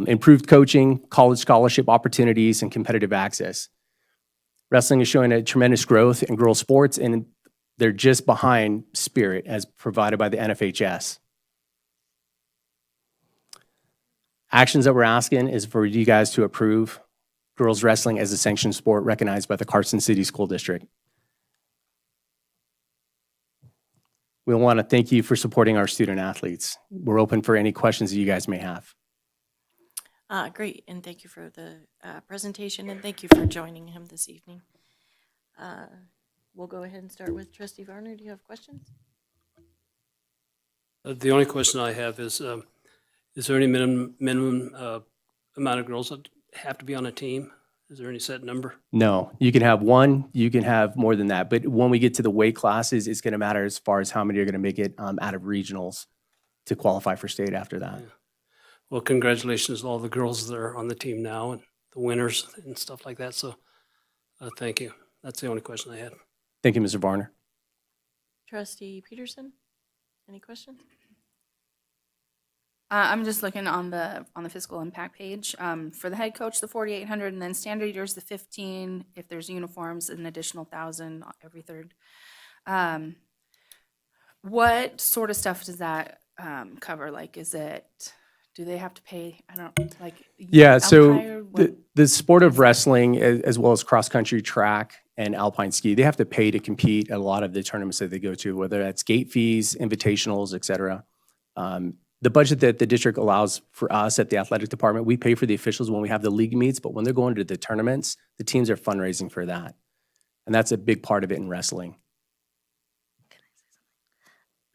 Improved coaching, college scholarship opportunities, and competitive access. Wrestling is showing a tremendous growth in girls' sports, and they're just behind Spirit as provided by the NFHS. Actions that we're asking is for you guys to approve girls wrestling as a sanctioned sport recognized by the Carson City School District. We want to thank you for supporting our student athletes. We're open for any questions that you guys may have. Great, and thank you for the presentation, and thank you for joining him this evening. We'll go ahead and start with Trustee Varner. Do you have questions? The only question I have is there any minimum amount of girls that have to be on a team? Is there any set number? No, you can have one, you can have more than that. But when we get to the weight classes, it's going to matter as far as how many are going to make it out of regionals to qualify for state after that. Yeah. Well, congratulations to all the girls that are on the team now and the winners and stuff like that. So thank you. That's the only question I had. Thank you, Mr. Varner. Trustee Peterson, any questions? I'm just looking on the fiscal impact page. For the head coach, the 4,800, and then standard years, the 15. If there's uniforms, an additional 1,000 every third. What sort of stuff does that cover? Like, do they have to pay? I don't like. Yeah, so umpire, the sport of wrestling, as well as cross-country track and alpine ski, they have to pay to compete at a lot of the tournaments that they go to, whether that's gate fees, invitationals, et cetera. The budget that the district allows for us at the athletic department, we pay for the officials when we have the league meets, but when they're going to the tournaments, the teams are fundraising for that. And that's a big part of it in wrestling.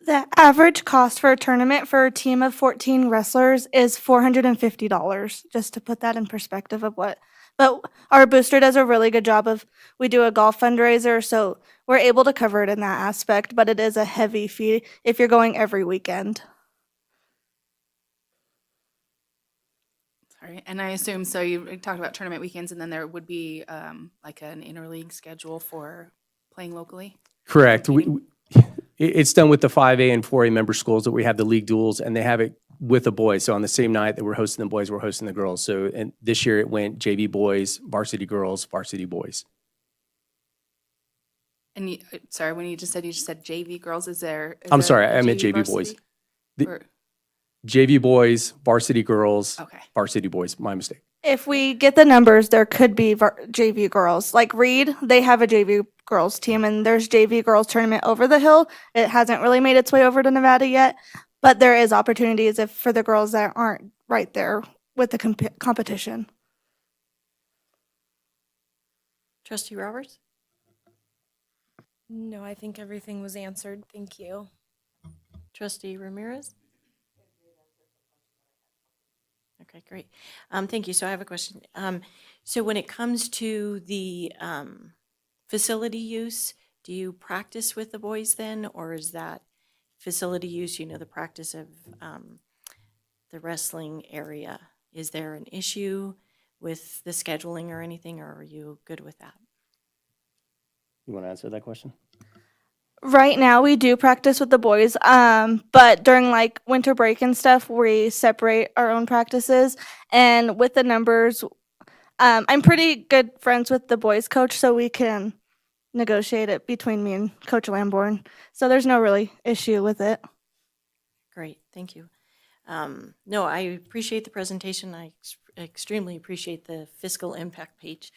The average cost for a tournament for a team of 14 wrestlers is $450, just to put that in perspective of what. But our booster does a really good job of, we do a golf fundraiser, so we're able to cover it in that aspect, but it is a heavy fee if you're going every weekend. Sorry, and I assume, so you talked about tournament weekends, and then there would be like an interleague schedule for playing locally? Correct. It's done with the 5A and 4A member schools that we have the league duels, and they have it with the boys. So on the same night that we're hosting the boys, we're hosting the girls. So and this year it went JV boys, varsity girls, varsity boys. And sorry, when you just said JV girls, is there? I'm sorry, I meant JV boys. JV boys, varsity girls, varsity boys. My mistake. If we get the numbers, there could be JV girls. Like Reed, they have a JV girls team, and there's JV girls tournament over the hill. It hasn't really made its way over to Nevada yet, but there is opportunities for the girls that aren't right there with the competition. Trustee Roberts? No, I think everything was answered. Thank you. Trustee Ramirez? Okay, great. Thank you. So I have a question. So when it comes to the facility use, do you practice with the boys then, or is that facility use, the practice of the wrestling area. Is there an issue with the scheduling or anything, or are you good with that? You want to answer that question? Right now, we do practice with the boys, but during like winter break and stuff, we separate our own practices. And with the numbers, I'm pretty good friends with the boys coach, so we can negotiate it between me and Coach Lamborn. So there's no really issue with it. Great, thank you. No, I appreciate the presentation. I extremely appreciate the fiscal impact page.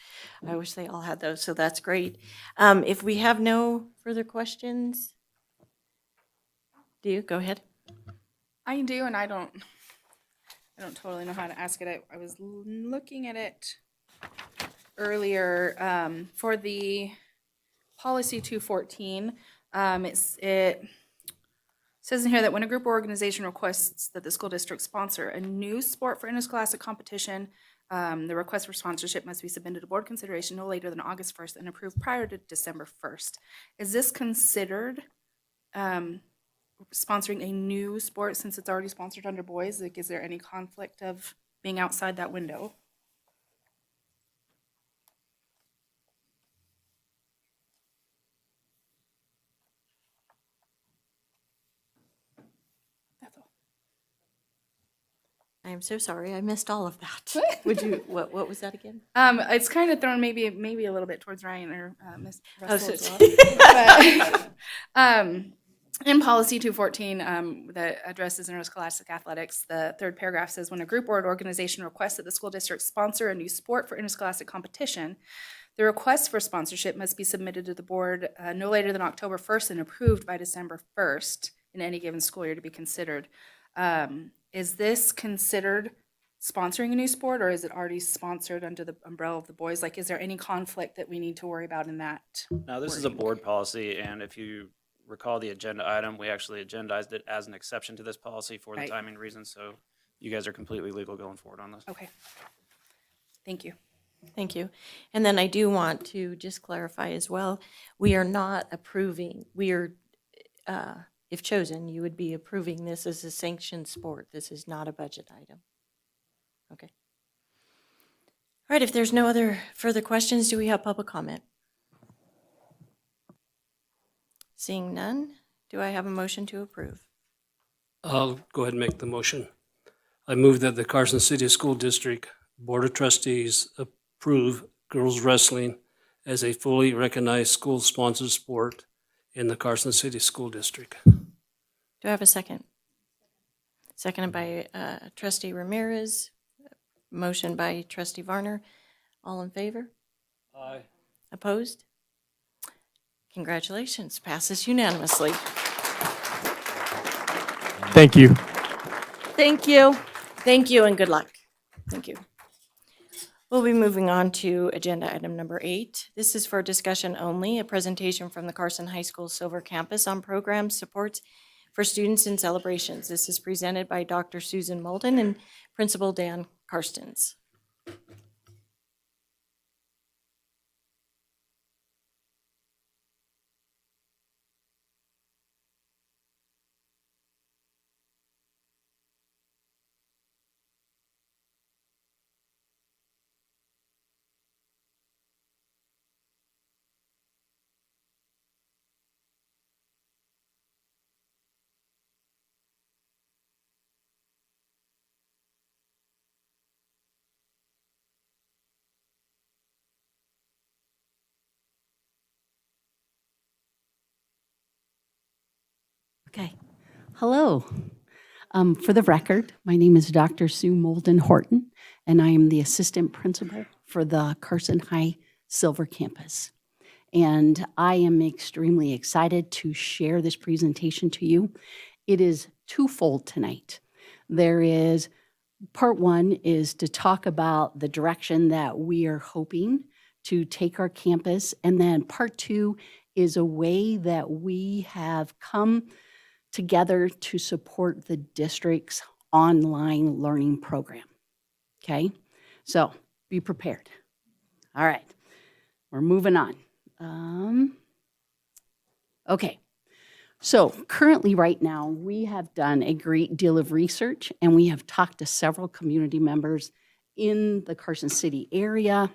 I wish they all had those, so that's great. If we have no further questions, do you? Go ahead. I do, and I don't totally know how to ask it. I was looking at it earlier for the policy 214. It says in here that when a group or organization requests that the school district sponsor a new sport for interscholastic competition, the request for sponsorship must be submitted to board consideration no later than August 1st and approved prior to December 1st. Is this considered sponsoring a new sport since it's already sponsored under boys? Like, is there any conflict of being outside that window? That's all. I am so sorry, I missed all of that. Would you, what was that again? It's kind of thrown maybe a little bit towards Ryan or Miss Russell as so- well. But, in policy 214 that addresses interscholastic athletics, the third paragraph says when a group or an organization requests that the school district sponsor a new sport for interscholastic competition, the request for sponsorship must be submitted to the board no later than October 1st and approved by December 1st in any given school year to be considered. Is this considered sponsoring a new sport, or is it already sponsored under the umbrella of the boys? Like, is there any conflict that we need to worry about in that? Now, this is a board policy, and if you recall the agenda item, we actually agendized it as an exception to this policy for the Right. timing reasons, so you guys are completely legal going forward on this. Okay. Thank you. Thank you. And then I do want to just clarify as well, we are not approving, we are, if chosen, you would be approving this as a sanctioned sport. This is not a budget item. Okay. All right, if there's no other further questions, do we have public comment? Seeing none, do I have a motion to approve? I'll go ahead and make the motion. I move that the Carson City School District Board of Trustees approve girls wrestling as a fully recognized school-sponsored sport in the Carson City School District. Do I have a second? Seconded by Trustee Ramirez. Motion by Trustee Varner. All in favor? Aye. Opposed? Congratulations, passes unanimously. Thank you. Thank you. Thank you and good luck. Thank you. We'll be moving on to agenda item number 8. This is for discussion only, a presentation from the Carson High School Silver Campus on programs, supports for students and celebrations. This is presented by Dr. Susan Moulton and Principal Dan Carstens. Okay. Hello. For the record, my name is Dr. Sue Molden Horton, and I am the assistant principal for the Carson High Silver Campus. And I am extremely excited to share this presentation to you. It is twofold tonight. There is part one is to talk about the direction that we are hoping to take our campus, and then part two is a way that we have come together to support the district's online learning program. Okay, so be prepared. All right, we're moving on. Okay, So currently, right now, we have done a great deal of research and we have talked to several community members in the Carson City area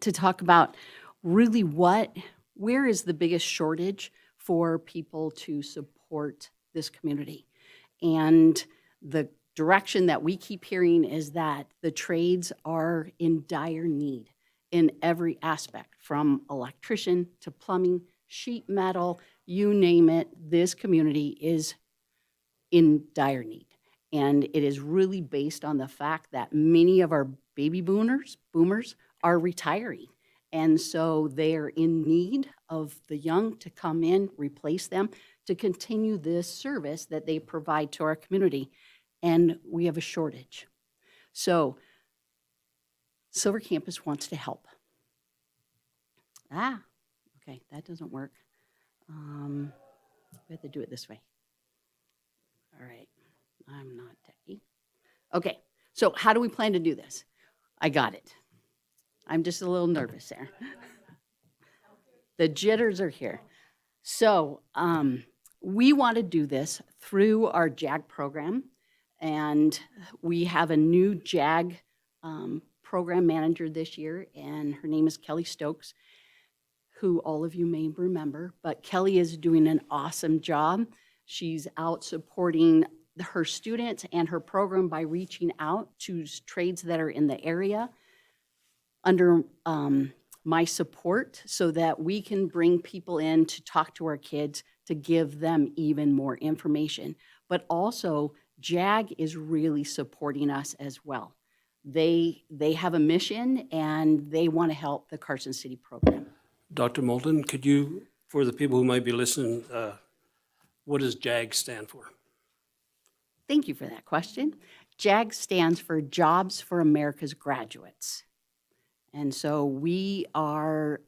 to talk about really where is the biggest shortage for people to support this community. And the direction that we keep hearing is that the trades are in dire need in every aspect, from electrician to plumbing, sheet metal, you name it, this community is in dire need. And it is really based on the fact that many of our baby boomers are retiring. And so they are in need of the young to come in, replace them, to continue this service that they provide to our community. And we have a shortage. So Silver Campus wants to help. Okay, that doesn't work. We have to do it this way. All right, I'm not techie. Okay, so how do we plan to do this? I got it. I'm just a little nervous there. The jitters are here. So we want to do this through our JAG program, and we have a new JAG program manager this year, and her name is Kelly Stokes, who all of you may remember, but Kelly is doing an awesome job. She's out supporting her students and her program by reaching out to trades that are in the area under my support so that we can bring people in to talk to our kids to give them even more information. But also, JAG is really supporting us as well. They have a mission and they want to help the Carson City program. Dr. Moulton, could you, for the people who might be listening, what does JAG stand for? Thank you for that question. JAG stands for Jobs for America's Graduates. And so we are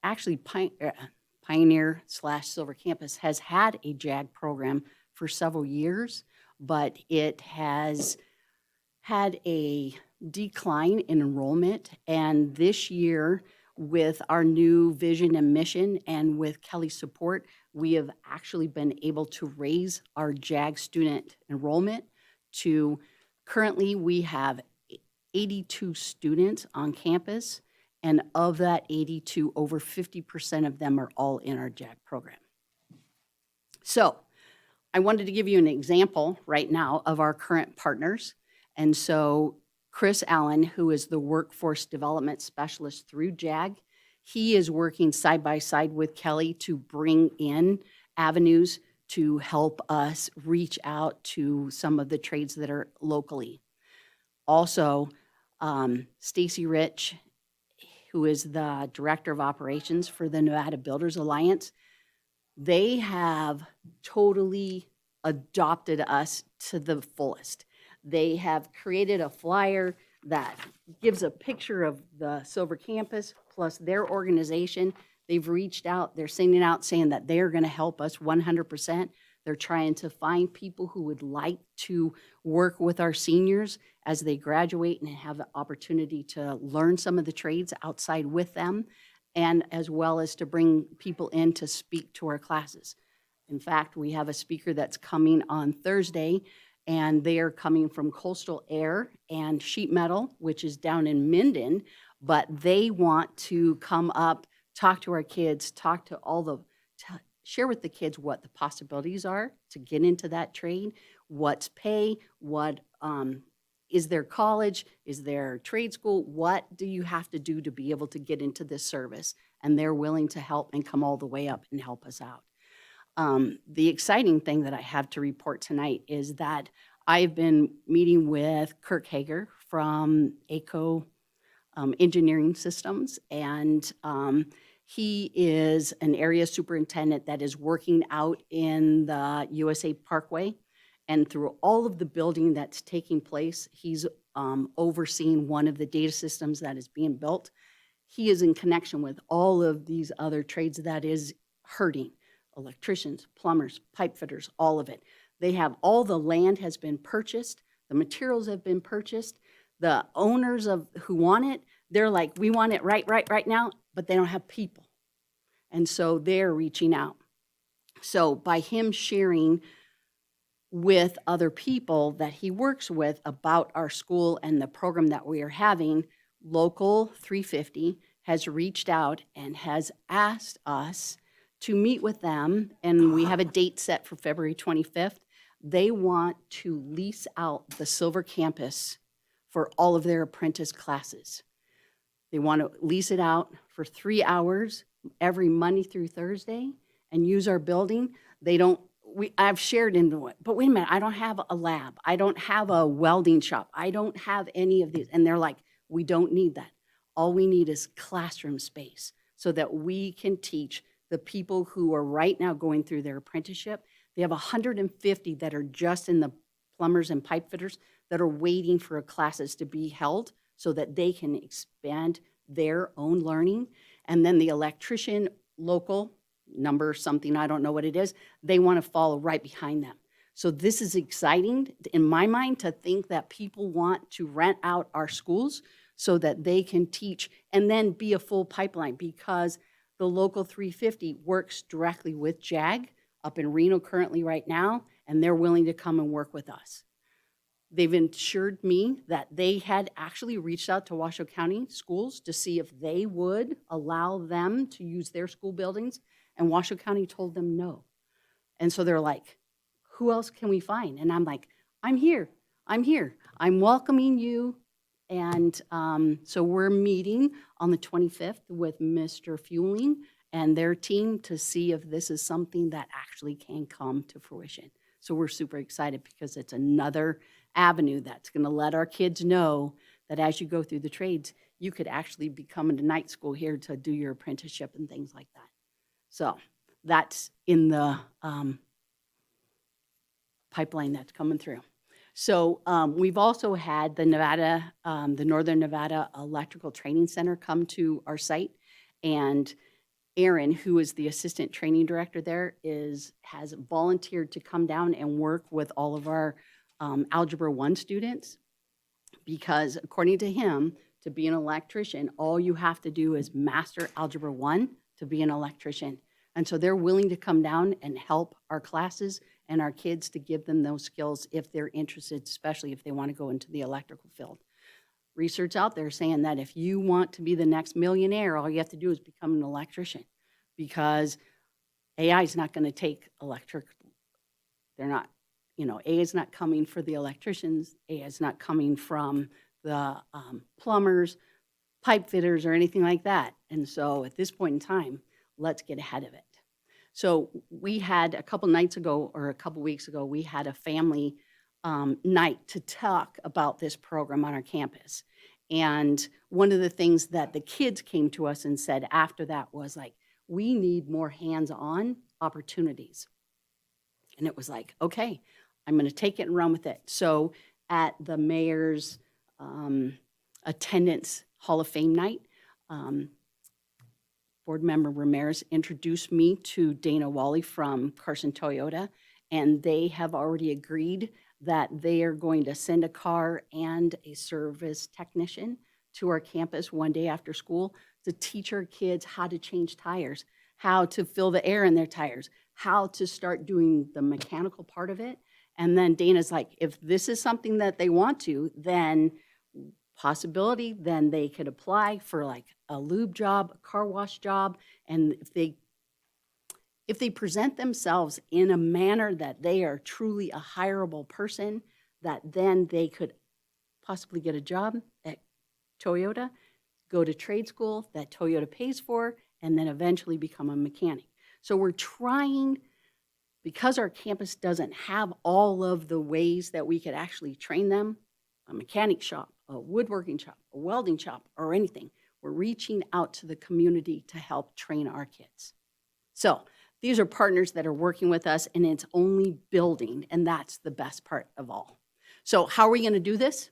actually Pioneer/Silver Campus has had a JAG program for several years, but it has had a decline in enrollment. And this year, with our new vision and mission and with Kelly's support, we have actually been able to raise our JAG student enrollment to currently we have 82 students on campus, and of that 82, over 50% of them are all in our JAG program. So I wanted to give you an example right now of our current partners. And so Chris Allen, who is the Workforce Development Specialist through JAG, he is working side by side with Kelly to bring in avenues to help us reach out to some of the trades that are locally. Also, Stacy Rich, who is the Director of Operations for the Nevada Builders Alliance, they have totally adopted us to the fullest. They have created a flyer that gives a picture of the Silver Campus plus their organization. They've reached out, they're sending out saying that they're going to help us 100%. They're trying to find people who would like to work with our seniors as they graduate and have the opportunity to learn some of the trades outside with them, and as well as to bring people in to speak to our classes. In fact, we have a speaker that's coming on Thursday, and they are coming from Coastal Air and Sheet Metal, which is down in Minden, but they want to come up, talk to our kids, share with the kids what the possibilities are to get into that trade, what's pay, what is there college, is there trade school, what do you have to do to be able to get into this service? And they're willing to help and come all the way up and help us out. The exciting thing that I have to report tonight is that I've been meeting with Kirk Hager from ACO Engineering Systems, and he is an area superintendent that is working out in the USA Parkway. And through all of the building that's taking place, he's overseeing one of the data systems that is being built. He is in connection with all of these other trades that is hurting. Electricians, plumbers, pipe fitters, all of it. They have all the land has been purchased, the materials have been purchased, the owners of who want it, they're like, we want it right now, but they don't have people. And so they're reaching out. So by him sharing with other people that he works with about our school and the program that we are having, Local 350 has reached out and has asked us to meet with them, and we have a date set for February 25th. They want to lease out the Silver Campus for all of their apprentice classes. They want to lease it out for 3 hours every Monday through Thursday and use our building. I've shared into it, but wait a minute, I don't have a lab. I don't have a welding shop. I don't have any of these. And they're like, we don't need that. All we need is classroom space so that we can teach the people who are right now going through their apprenticeship. They have 150 that are just in the plumbers and pipe fitters that are waiting for classes to be held so that they can expand their own learning. And then the electrician, local number something, I don't know what it is, they want to follow right behind them. So this is exciting in my mind to think that people want to rent out our schools so that they can teach and then be a full pipeline, because the Local 350 works directly with JAG up in Reno currently right now, and they're willing to come and work with us. They've assured me that they had actually reached out to Washoe County schools to see if they would allow them to use their school buildings, and Washoe County told them no. And so they're like, who else can we find? And I'm like, I'm here. I'm welcoming you. And so we're meeting on the 25th with Mr. Fueling and their team to see if this is something that actually can come to fruition. So we're super excited because it's another avenue that's going to let our kids know that as you go through the trades, you could actually be coming to night school here to do your apprenticeship and things like that. So that's in the pipeline that's coming through. So we've also had the Northern Nevada Electrical Training Center come to our site, and Aaron, who is the assistant training director there, has volunteered to come down and work with all of our Algebra 1 students, because according to him, to be an electrician, all you have to do is master Algebra 1 to be an electrician. And so they're willing to come down and help our classes and our kids to give them those skills if they're interested, especially if they want to go into the electrical field. Research out there saying that if you want to be the next millionaire, all you have to do is become an electrician, because AI is not going to take electric. They're not, AI is not coming for the electricians. AI is not coming from the plumbers, pipe fitters, or anything like that. And so at this point in time, let's get ahead of it. So we had a couple nights ago, or a couple weeks ago, we had a family night to talk about this program on our campus. And one of the things that the kids came to us and said after that was like, we need more hands-on opportunities. And it was like, okay, I'm going to take it and run with it. So at the mayor's attendance Hall of Fame night, Board Member Ramirez introduced me to Dana Wally from Carson Toyota, and they have already agreed that they are going to send a car and a service technician to our campus one day after school to teach our kids how to change tires, how to fill the air in their tires, how to start doing the mechanical part of it. And then Dana's like, if this is something that they want to, then possibility, then they could apply for like a lube job, a car wash job. And if they present themselves in a manner that they are truly a hireable person, that then they could possibly get a job at Toyota, go to trade school that Toyota pays for, and then eventually become a mechanic. So we're trying, because our campus doesn't have all of the ways that we could actually train them, a mechanic shop, a woodworking shop, a welding shop, or anything, we're reaching out to the community to help train our kids. So these are partners that are working with us, and it's only building, and that's the best part of all. So how are we going to do this?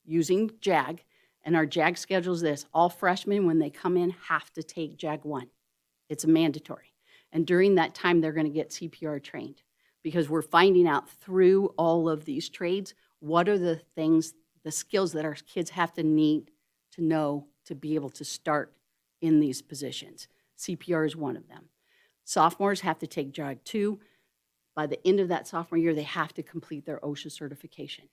Using JAG, and our JAG schedule is this. All freshmen, when they come in, have to take JAG 1. It's mandatory. And during that time, they're going to get CPR trained, because we're finding out through all of these trades, what are the things, the skills that our kids have to need to know to be able to start in these positions. CPR is one of them. Sophomores have to take JAG 2. By the end of that sophomore year, they have to complete their OSHA certification.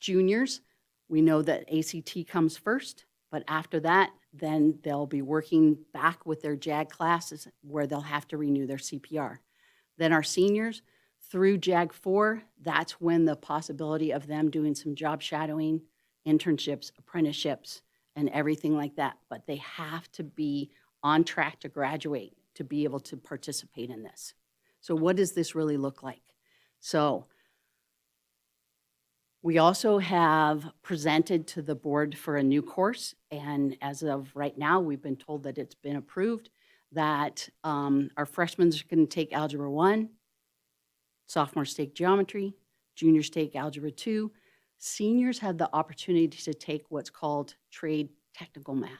Juniors, we know that ACT comes first, but after that, then they'll be working back with their JAG classes where they'll have to renew their CPR. Then our seniors, through JAG 4, that's when the possibility of them doing some job shadowing, internships, apprenticeships, and everything like that. But they have to be on track to graduate to be able to participate in this. So what does this really look like? So we also have presented to the board for a new course, and as of right now, we've been told that it's been approved, that our freshmen are going to take Algebra 1, sophomores take Geometry, juniors take Algebra 2, seniors have the opportunity to take what's called Trade Technical Math.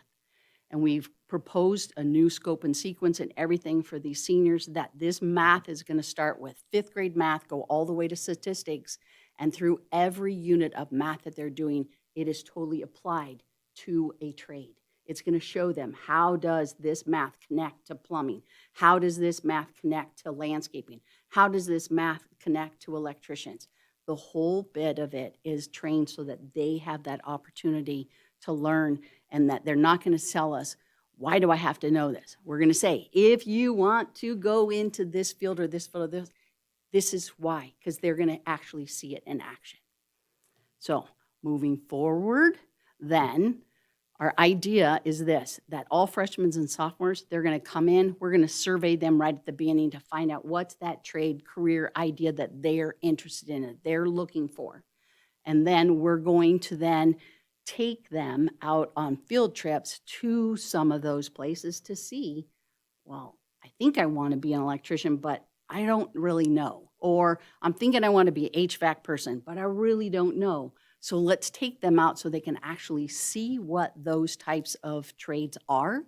And we've proposed a new scope and sequence and everything for these seniors, that this math is going to start with 5th grade math, go all the way to statistics, and through every unit of math that they're doing, it is totally applied to a trade. It's going to show them, how does this math connect to plumbing? How does this math connect to landscaping? How does this math connect to electricians? The whole bit of it is trained so that they have that opportunity to learn, and that they're not going to sell us, why do I have to know this? We're going to say, if you want to go into this field or this field or this is why, because they're going to actually see it in action. So moving forward, then our idea is this, that all freshmen and sophomores, they're going to come in, we're going to survey them right at the beginning to find out what's that trade career idea that they're interested in, that they're looking for. And then we're going to then take them out on field trips to some of those places to see, well, I think I want to be an electrician, but I don't really know. Or I'm thinking I want to be an HVAC person, but I really don't know. So let's take them out so they can actually see what those types of trades are.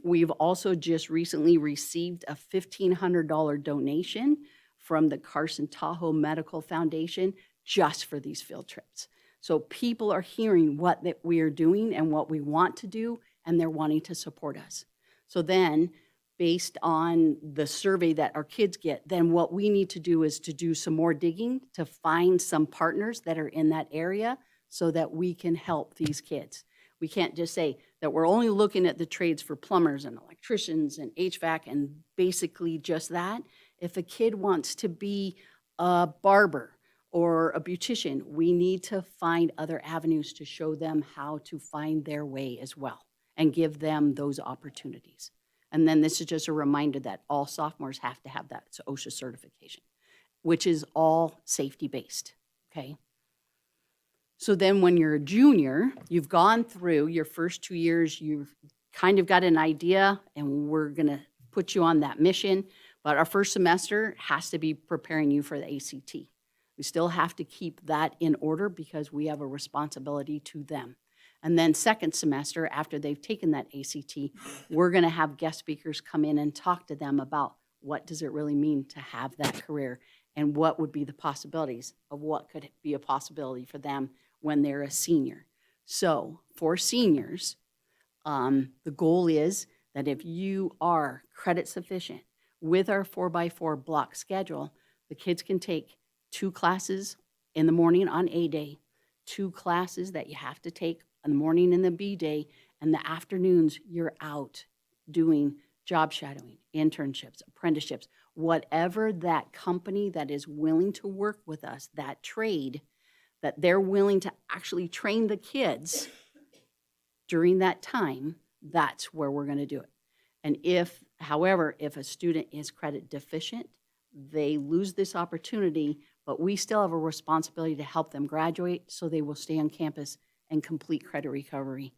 We've also just recently received a $1,500 donation from the Carson Tahoe Medical Foundation just for these field trips. So people are hearing what that we are doing and what we want to do, and they're wanting to support us. So then, based on the survey that our kids get, then what we need to do is to do some more digging to find some partners that are in that area so that we can help these kids. We can't just say that we're only looking at the trades for plumbers and electricians and HVAC and basically just that. If a kid wants to be a barber or a beautician, we need to find other avenues to show them how to find their way as well and give them those opportunities. And then this is just a reminder that all sophomores have to have that OSHA certification, which is all safety-based, okay? So then when you're a junior, you've gone through your first 2 years, you've kind of got an idea, and we're gonna put you on that mission, but our first semester has to be preparing you for the ACT. We still have to keep that in order because we have a responsibility to them. And then second semester, after they've taken that ACT, we're going to have guest speakers come in and talk to them about what does it really mean to have that career and what would be the possibilities of what could be a possibility for them when they're a senior. So for seniors, the goal is that if you are credit sufficient with our 4x4 block schedule, the kids can take 2 classes in the morning on A day, 2 classes that you have to take in the morning and the B day, and the afternoons you're out doing job shadowing, internships, apprenticeships, whatever that company that is willing to work with us, that trade, that they're willing to actually train the kids during that time, that's where we're going to do it. And if, however, if a student is credit deficient, they lose this opportunity, but we still have a responsibility to help them graduate so they will stay on campus and complete credit recovery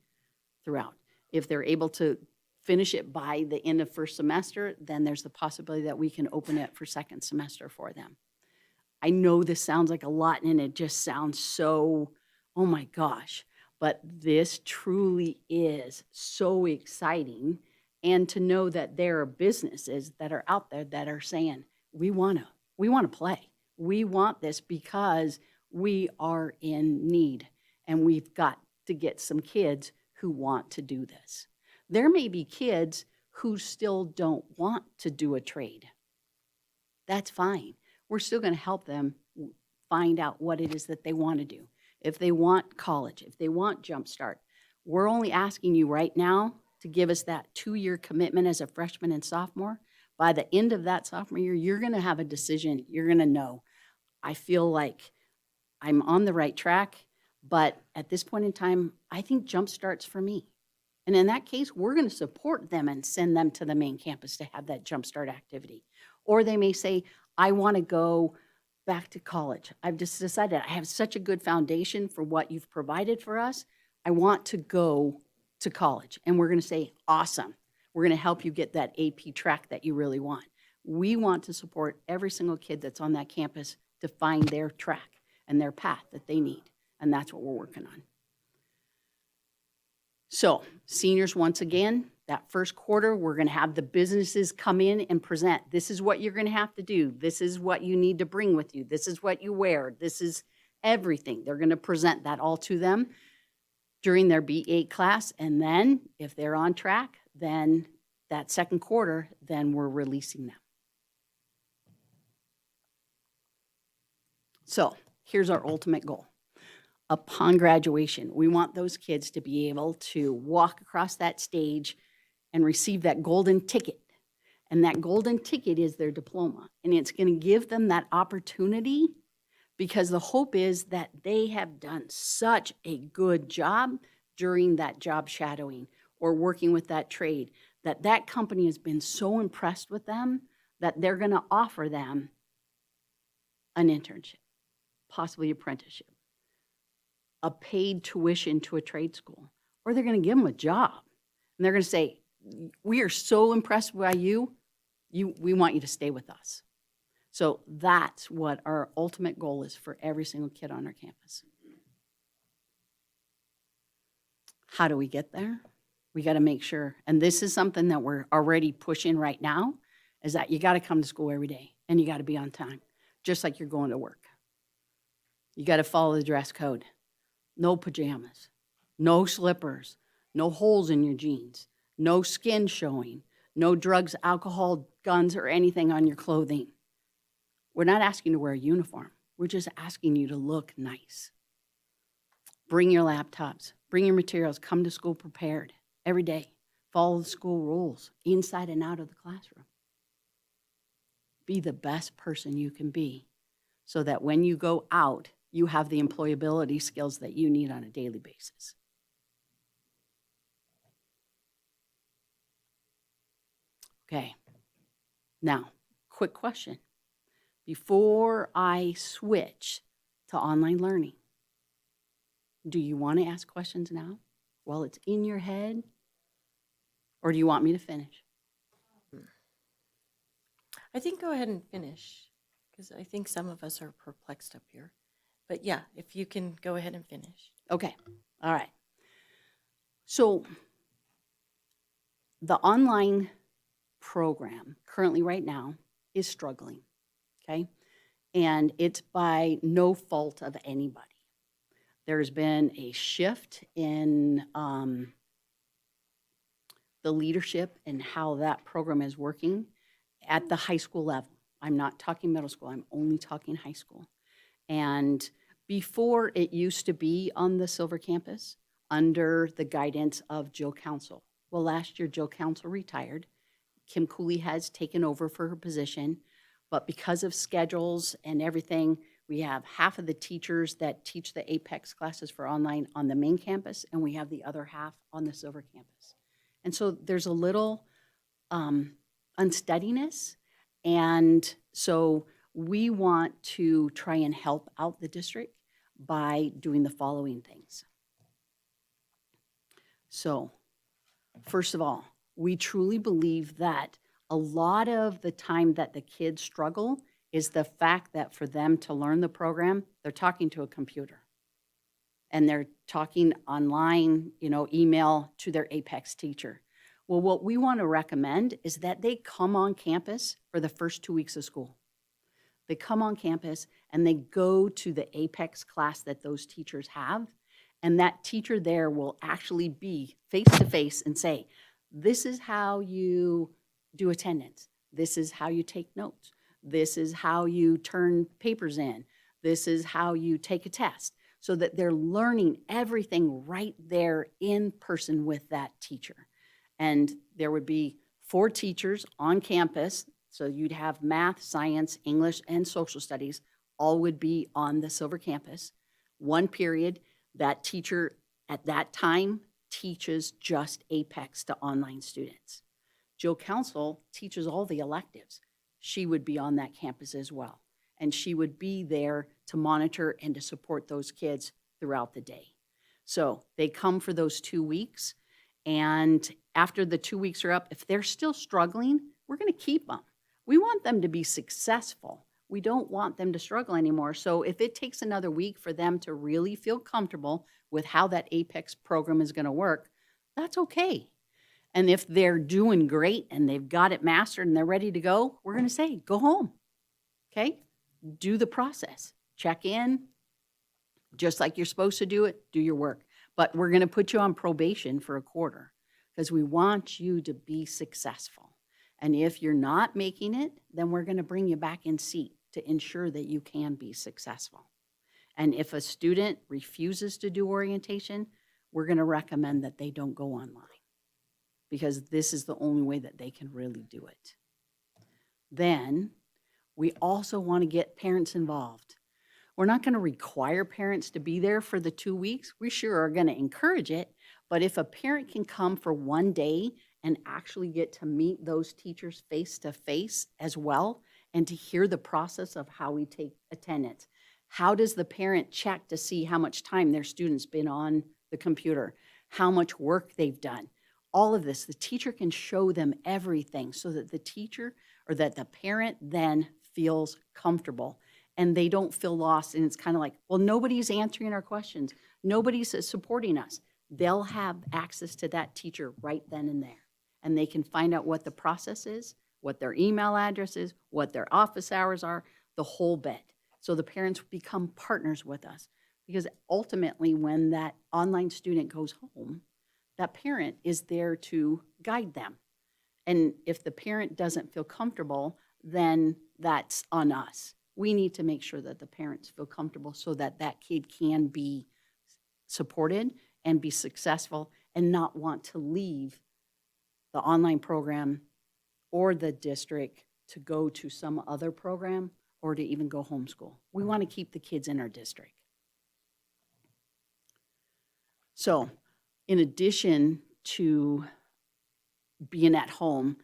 throughout. If they're able to finish it by the end of first semester, then there's the possibility that we can open it for second semester for them. I know this sounds like a lot and it just sounds so, oh my gosh, but this truly is so exciting. And to know that there are businesses that are out there that are saying, we want to play. We want this because we are in need and we've got to get some kids who want to do this. There may be kids who still don't want to do a trade. That's fine. We're still going to help them find out what it is that they want to do. If they want college, if they want Jumpstart, we're only asking you right now to give us that 2-year commitment as a freshman and sophomore. By the end of that sophomore year, you're going to have a decision. You're going to know, I feel like I'm on the right track, but at this point in time, I think Jumpstart's for me. And in that case, we're going to support them and send them to the main campus to have that Jumpstart activity. Or they may say, I want to go back to college. I've just decided I have such a good foundation for what you've provided for us. I want to go to college. And we're going to say, awesome. We're going to help you get that AP track that you really want. We want to support every single kid that's on that campus to find their track and their path that they need. And that's what we're working on. So seniors, once again, that first quarter, we're going to have the businesses come in and present. This is what you're going to have to do. This is what you need to bring with you. This is what you wear. This is everything. They're going to present that all to them during their B8 class. And then if they're on track, then that second quarter, then we're releasing them. So here's our ultimate goal. Upon graduation, we want those kids to be able to walk across that stage and receive that golden ticket. And that golden ticket is their diploma. And it's going to give them that opportunity because the hope is that they have done such a good job during that job shadowing or working with that trade, that that company has been so impressed with them that they're going to offer them an internship, possibly apprenticeship, a paid tuition to a trade school, or they're going to give them a job. And they're going to say, we are so impressed by you, we want you to stay with us. So that's what our ultimate goal is for every single kid on our campus. How do we get there? We got to make sure, and this is something that we're already pushing right now, is that you got to come to school every day and you got to be on time, just like you're going to work. You got to follow the dress code. No pajamas, no slippers, no holes in your jeans, no skin showing, no drugs, alcohol, guns, or anything on your clothing. We're not asking you to wear a uniform. We're just asking you to look nice. Bring your laptops, bring your materials, come to school prepared every day. Follow the school rules inside and out of the classroom. Be the best person you can be so that when you go out, you have the employability skills that you need on a daily basis. Okay, now, quick question. Before I switch to online learning, do you want to ask questions now while it's in your head? Or do you want me to finish? I think go ahead and finish, because I think some of us are perplexed up here. But yeah, if you can go ahead and finish. Okay, all right. So the online program currently right now is struggling, okay? And it's by no fault of anybody. There's been a shift in the leadership and how that program is working at the high school level. I'm not talking middle school, I'm only talking high school. And before, it used to be on the Silver campus under the guidance of Jill Council. Well, last year, Jill Council retired. Kim Cooley has taken over for her position, but because of schedules and everything, we have half of the teachers that teach the Apex classes for online on the main campus, and we have the other half on the Silver campus. And so there's a little unsteadiness, and so we want to try and help out the district by doing the following things. So, first of all, we truly believe that a lot of the time that the kids struggle is the fact that for them to learn the program, they're talking to a computer. And they're talking online, email to their Apex teacher. Well, what we want to recommend is that they come on campus for the first 2 weeks of school. They come on campus and they go to the Apex class that those teachers have. And that teacher there will actually be face-to-face and say, This is how you do attendance. This is how you take notes. This is how you turn papers in. This is how you take a test, so that they're learning everything right there in person with that teacher. And there would be 4 teachers on campus, so you'd have math, science, English, and social studies, all would be on the Silver campus. One period, that teacher at that time teaches just Apex to online students. Jill Council teaches all the electives. She would be on that campus as well. And she would be there to monitor and to support those kids throughout the day. So they come for those 2 weeks. And after the 2 weeks are up, if they're still struggling, we're going to keep them. We want them to be successful. We don't want them to struggle anymore. So if it takes another week for them to really feel comfortable with how that Apex program is going to work, that's okay. And if they're doing great and they've got it mastered and they're ready to go, we're going to say, go home. Okay? Do the process. Check in, just like you're supposed to do it, do your work. But we're going to put you on probation for a quarter because we want you to be successful. And if you're not making it, then we're going to bring you back in seat to ensure that you can be successful. And if a student refuses to do orientation, we're going to recommend that they don't go online, because this is the only way that they can really do it. Then we also want to get parents involved. We're not going to require parents to be there for the 2 weeks. We sure are going to encourage it. But if a parent can come for one day and actually get to meet those teachers face to face as well, and to hear the process of how we take attendance. How does the parent check to see how much time their student's been on the computer, how much work they've done? All of this, the teacher can show them everything so that the teacher or that the parent then feels comfortable and they don't feel lost. And it's kind of like, well, nobody's answering our questions. Nobody's supporting us. They'll have access to that teacher right then and there. And they can find out what the process is, what their email address is, what their office hours are, the whole bit. So the parents become partners with us. Because ultimately, when that online student goes home, that parent is there to guide them. And if the parent doesn't feel comfortable, then that's on us. We need to make sure that the parents feel comfortable so that that kid can be supported and be successful and not want to leave the online program or the district to go to some other program or to even go homeschool. We want to keep the kids in our district. So, in addition to being at home,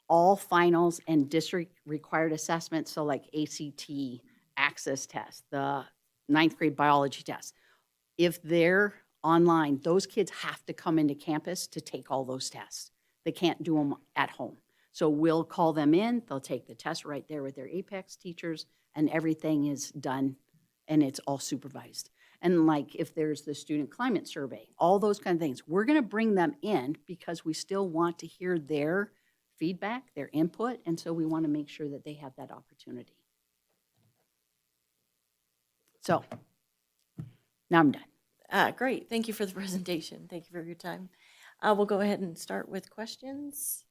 all finals and district required assessments, so like ACT, access test, the 9th grade biology test, if they're online, those kids have to come into campus to take all those tests. They can't do them at home. So we'll call them in, they'll take the test right there with their Apex teachers, and everything is done and it's all supervised. And like if there's the student climate survey, all those kind of things, we're going to bring them in because we still want to hear their feedback, their input, and so we want to make sure that they have that opportunity. So now I'm done. Great. Thank you for the presentation. Thank you for your time. We'll go ahead and start with questions.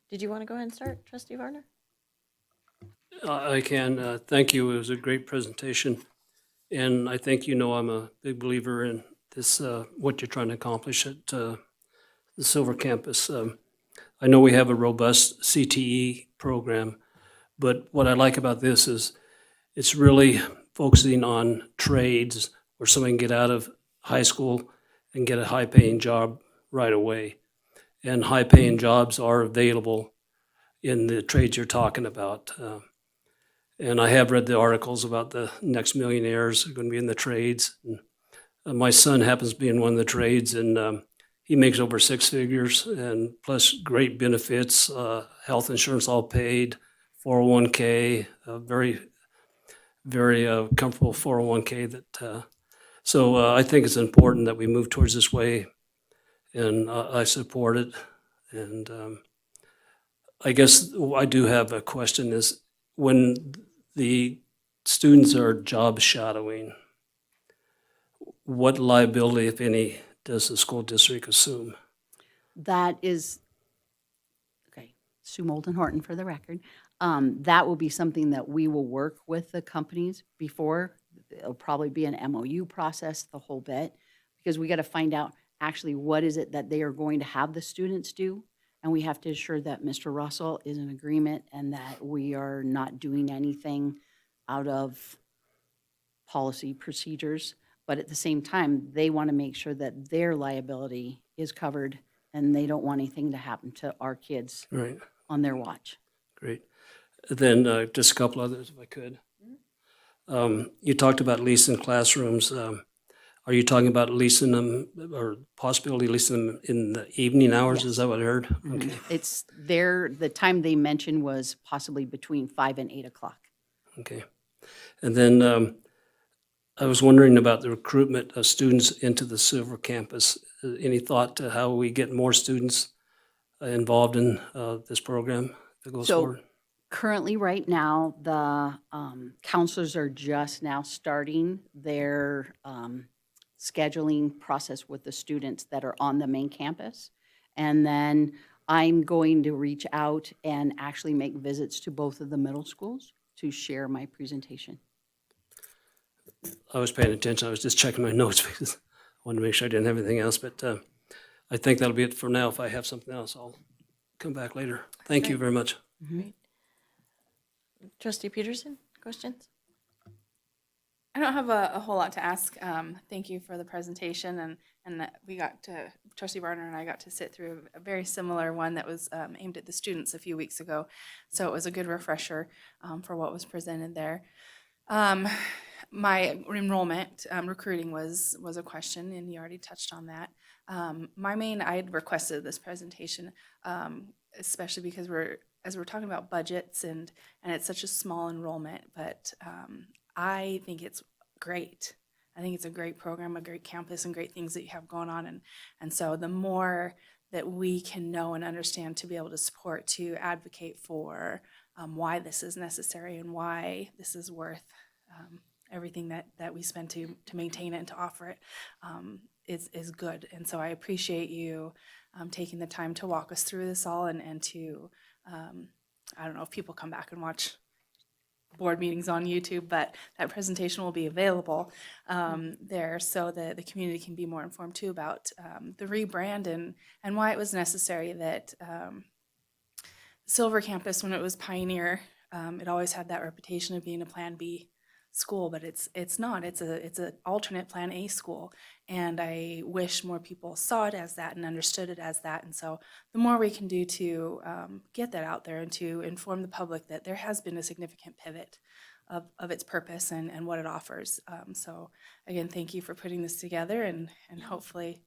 Did you want to go ahead and start, Trustee Varner? I can. Thank you. It was a great presentation. And I think you know I'm a big believer in this, what you're trying to accomplish at the Silver Campus. I know we have a robust CTE program, but what I like about this is it's really focusing on trades where someone can get out of high school and get a high-paying job right away. And high-paying jobs are available in the trades you're talking about. And I have read the articles about the next millionaires are going to be in the trades. And my son happens to be in one of the trades, and he makes over 6 figures, and plus great benefits, health insurance all paid, 401k, very, very comfortable 401k. So I think it's important that we move towards this way, and I support it. And I guess I do have a question is when the students are job shadowing, what liability, if any, does the school district assume? That is, okay, Sue Molden Horton for the record. That will be something that we will work with the companies before. It'll probably be an MOU process, the whole bit, because we got to find out actually what is it that they are going to have the students do. And we have to ensure that Mr. Russell is in agreement and that we are not doing anything out of policy procedures. But at the same time, they want to make sure that their liability is covered and they don't want anything to happen to our kids Right. on their watch. Great. Then just a couple others, if I could. You talked about leasing classrooms. Are you talking about leasing them or possibility of leasing them in the evening hours? Is that what I heard? Okay. It's the time they mentioned was possibly between 5 and 8 o'clock. Okay. And then I was wondering about the recruitment of students into the Silver Campus. Any thought to how we get more students involved in this program that goes forward? Currently, right now, the counselors are just now starting their scheduling process with the students that are on the main campus. And then I'm going to reach out and actually make visits to both of the middle schools to share my presentation. I was paying attention. I was just checking my notes because I wanted to make sure I didn't have anything else. But I think that'll be it for now. If I have something else, I'll come back later. Thank you very much. Great. Trustee Peterson, questions? I don't have a whole lot to ask. Thank you for the presentation, and that we got to, Trustee Varner and I got to sit through a very similar one that was aimed at the students a few weeks ago. So it was a good refresher for what was presented there. My enrollment recruiting was a question, and you already touched on that. I had requested this presentation, especially because as we're talking about budgets and it's such a small enrollment, but I think it's great. I think it's a great program, a great campus, and great things that you have going on. And so the more that we can know and understand to be able to support, to advocate for why this is necessary and why this is worth everything that we spend to maintain it and to offer it is good. And so I appreciate you taking the time to walk us through this all and to, I don't know if people come back and watch board meetings on YouTube, but that presentation will be available there so that the community can be more informed too about the rebrand and why it was necessary that Silver Campus, when it was Pioneer, it always had that reputation of being a Plan B school, but it's not. It's an alternate Plan A school, and I wish more people saw it as that and understood it as that. And so the more we can do to get that out there and to inform the public that there has been a significant pivot of its purpose and what it offers. So again, thank you for putting this together, and hopefully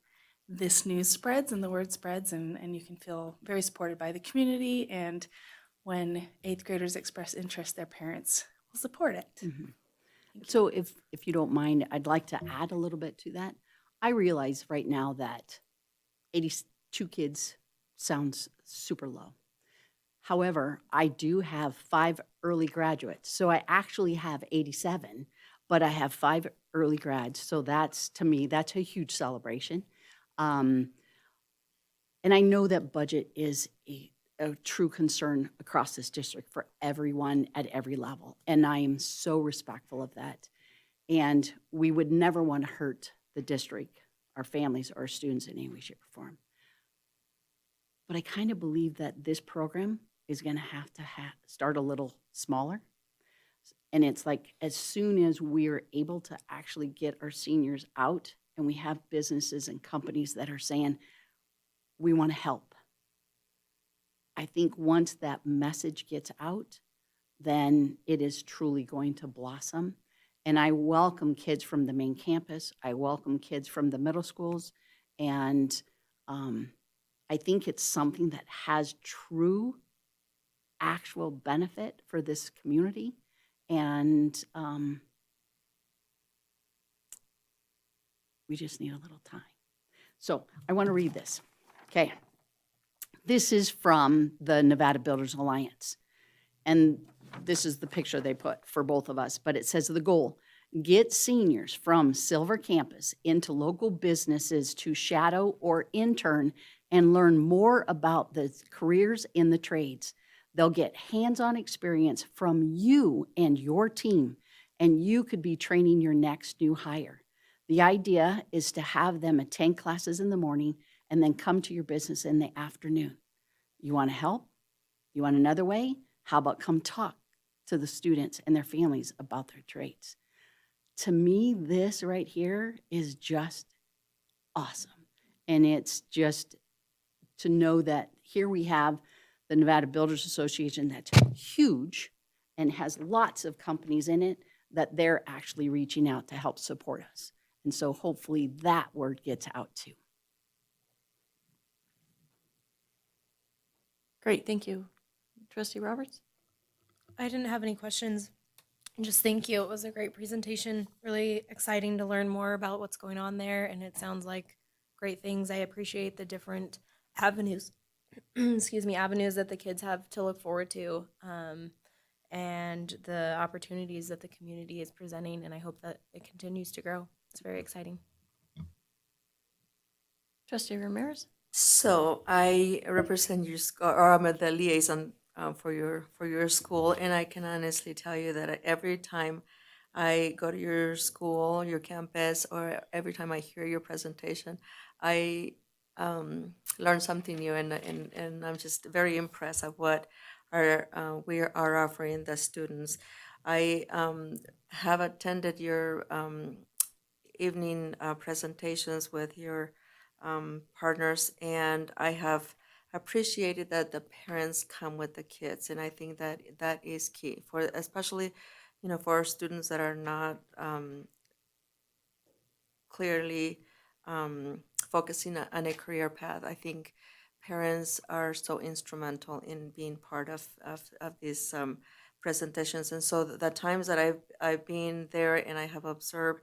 this news spreads and the word spreads, and you can feel very supported by the community. And when 8th graders express interest, their parents will support it. Mm-hmm. So if you don't mind, I'd like to add a little bit to that. I realize right now that 82 kids sounds super low. However, I do have 5 early graduates. So I actually have 87, but I have 5 early grads. So that's, to me, that's a huge celebration. And I know that budget is a true concern across this district for everyone at every level. And I am so respectful of that. And we would never want to hurt the district, our families, or our students in any way, shape, or form. But I kind of believe that this program is going to have start a little smaller. And it's like, as soon as we're able to actually get our seniors out and we have businesses and companies that are saying, we want to help. I think once that message gets out, then it is truly going to blossom. And I welcome kids from the main campus. I welcome kids from the middle schools. And I think it's something that has true, actual benefit for this community. And we just need a little time. So I want to read this. Okay. This is from the Nevada Builders Alliance. And this is the picture they put for both of us. But it says the goal, get seniors from Silver Campus into local businesses to shadow or intern and learn more about the careers in the trades. They'll get hands-on experience from you and your team, and you could be training your next new hire. The idea is to have them attend classes in the morning and then come to your business in the afternoon. You want to help? You want another way? How about come talk to the students and their families about their trades? To me, this right here is just awesome. And it's just to know that here we have the Nevada Builders Association that's huge and has lots of companies in it that they're actually reaching out to help support us. And so hopefully that word gets out too. Great, thank you. Trustee Roberts? I didn't have any questions. Just thank you. It was a great presentation. Really exciting to learn more about what's going on there, and it sounds like great things. I appreciate the different avenues, excuse me, avenues that the kids have to look forward to, and the opportunities that the community is presenting, and I hope that it continues to grow. It's very exciting. Trustee Ramirez? So I represent your school, or I'm the liaison for your school, and I can honestly tell you that every time I go to your school, your campus, or every time I hear your presentation, I learn something new, and I'm just very impressed of what we are offering the students. I have attended your evening presentations with your partners, and I have appreciated that the parents come with the kids, and I think that that is key for, especially, for our students that are not clearly focusing on a career path. I think parents are so instrumental in being part of these presentations, and so the times that I've been there and I have observed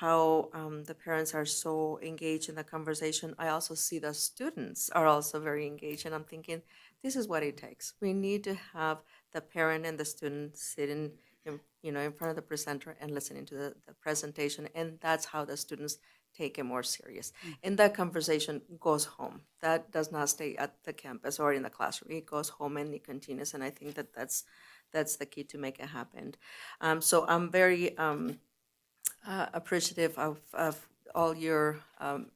how the parents are so engaged in the conversation, I also see the students are also very engaged, and I'm thinking, this is what it takes. We need to have the parent and the student sitting in front of the presenter and listening to the presentation, and that's how the students take it more serious. And that conversation goes home. That does not stay at the campus or in the classroom. It goes home and it continues, and I think that that's the key to make it happen. So I'm very appreciative of all your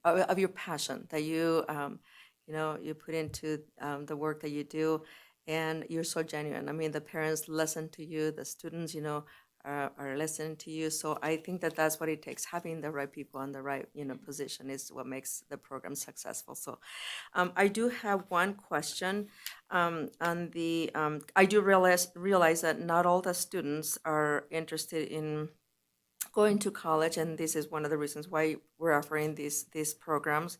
of your passion that you you put into the work that you do, and you're so genuine. I mean, the parents listen to you, the students are listening to you. So I think that that's what it takes. Having the right people in the right position is what makes the program successful. So I do have one question on the I do realize that not all the students are interested in going to college, and this is one of the reasons why we're offering these programs.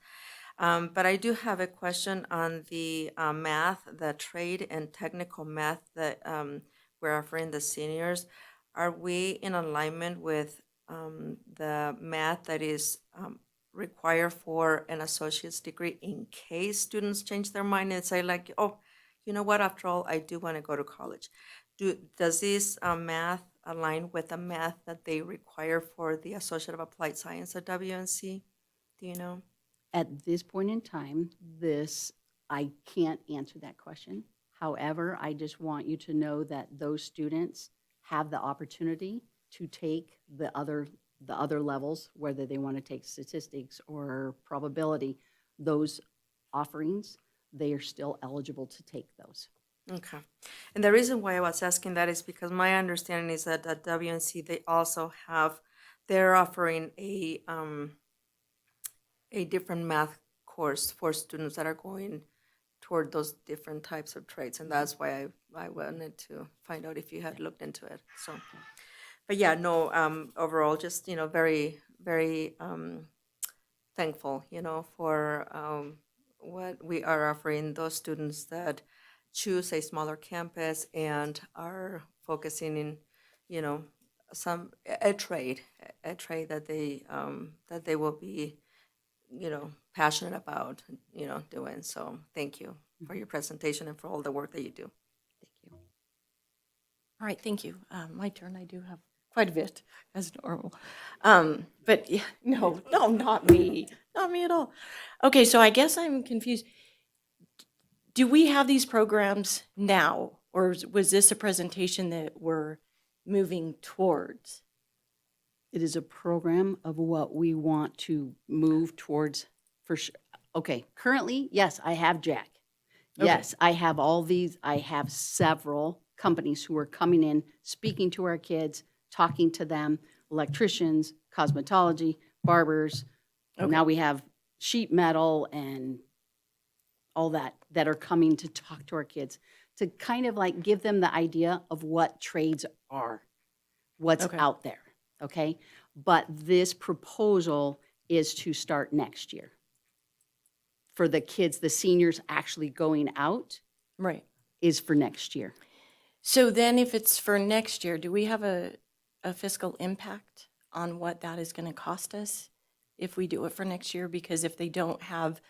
But I do have a question on the math, the trade and technical math that we're offering the seniors. Are we in alignment with the math that is required for an associate's degree in case students change their mind and say like, oh, you know what, after all, I do want to go to college? Does this math align with the math that they require for the Associate of Applied Science at WNC? Do you know? At this point in time, I can't answer that question. However, I just want you to know that those students have the opportunity to take the other levels, whether they want to take statistics or probability, those offerings, they are still eligible to take those. Okay. And the reason why I was asking that is because my understanding is that at WNC, they're offering a different math course for students that are going toward those different types of trades. And that's why I wanted to find out if you had looked into it. So, but yeah, no, overall, just, very, very thankful, for what we are offering those students that choose a smaller campus and are focusing in, a trade that they will be, passionate about, doing. So thank you for your presentation and for all the work that you do. All right, thank you. My turn. I do have quite a bit, as normal. But yeah, no, not me at all. Okay, so I guess I'm confused. do we have these programs now, or was this a presentation that we're moving towards? It is a program of what we want to move towards for sure. Okay, currently, yes, I have Jack. Okay. Yes, I have all these, I have several companies who are coming in, speaking to our kids, talking to them, electricians, cosmetology, barbers. Okay. Now we have sheet metal and all that are coming to talk to our kids, to kind of like give them the idea of what trades are, what's Okay. out there, okay? But this proposal is to start next year. For the kids, the seniors actually going out Right. is for next year. So then if it's for next year, do we have a fiscal impact on what that is going to cost us if we do it for next year? Because if they don't have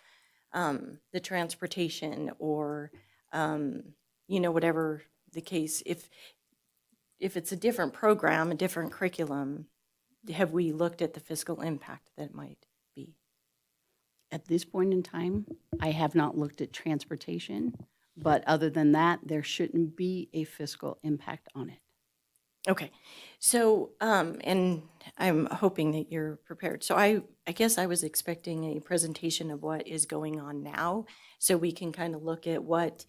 the transportation or, whatever the case, if it's a different program, a different curriculum, have we looked at the fiscal impact that it might be? At this point in time, I have not looked at transportation, but other than that, there shouldn't be a fiscal impact on it. Okay, so, and I'm hoping that you're prepared. So I guess I was expecting a presentation of what is going on now, so we can kind of look at what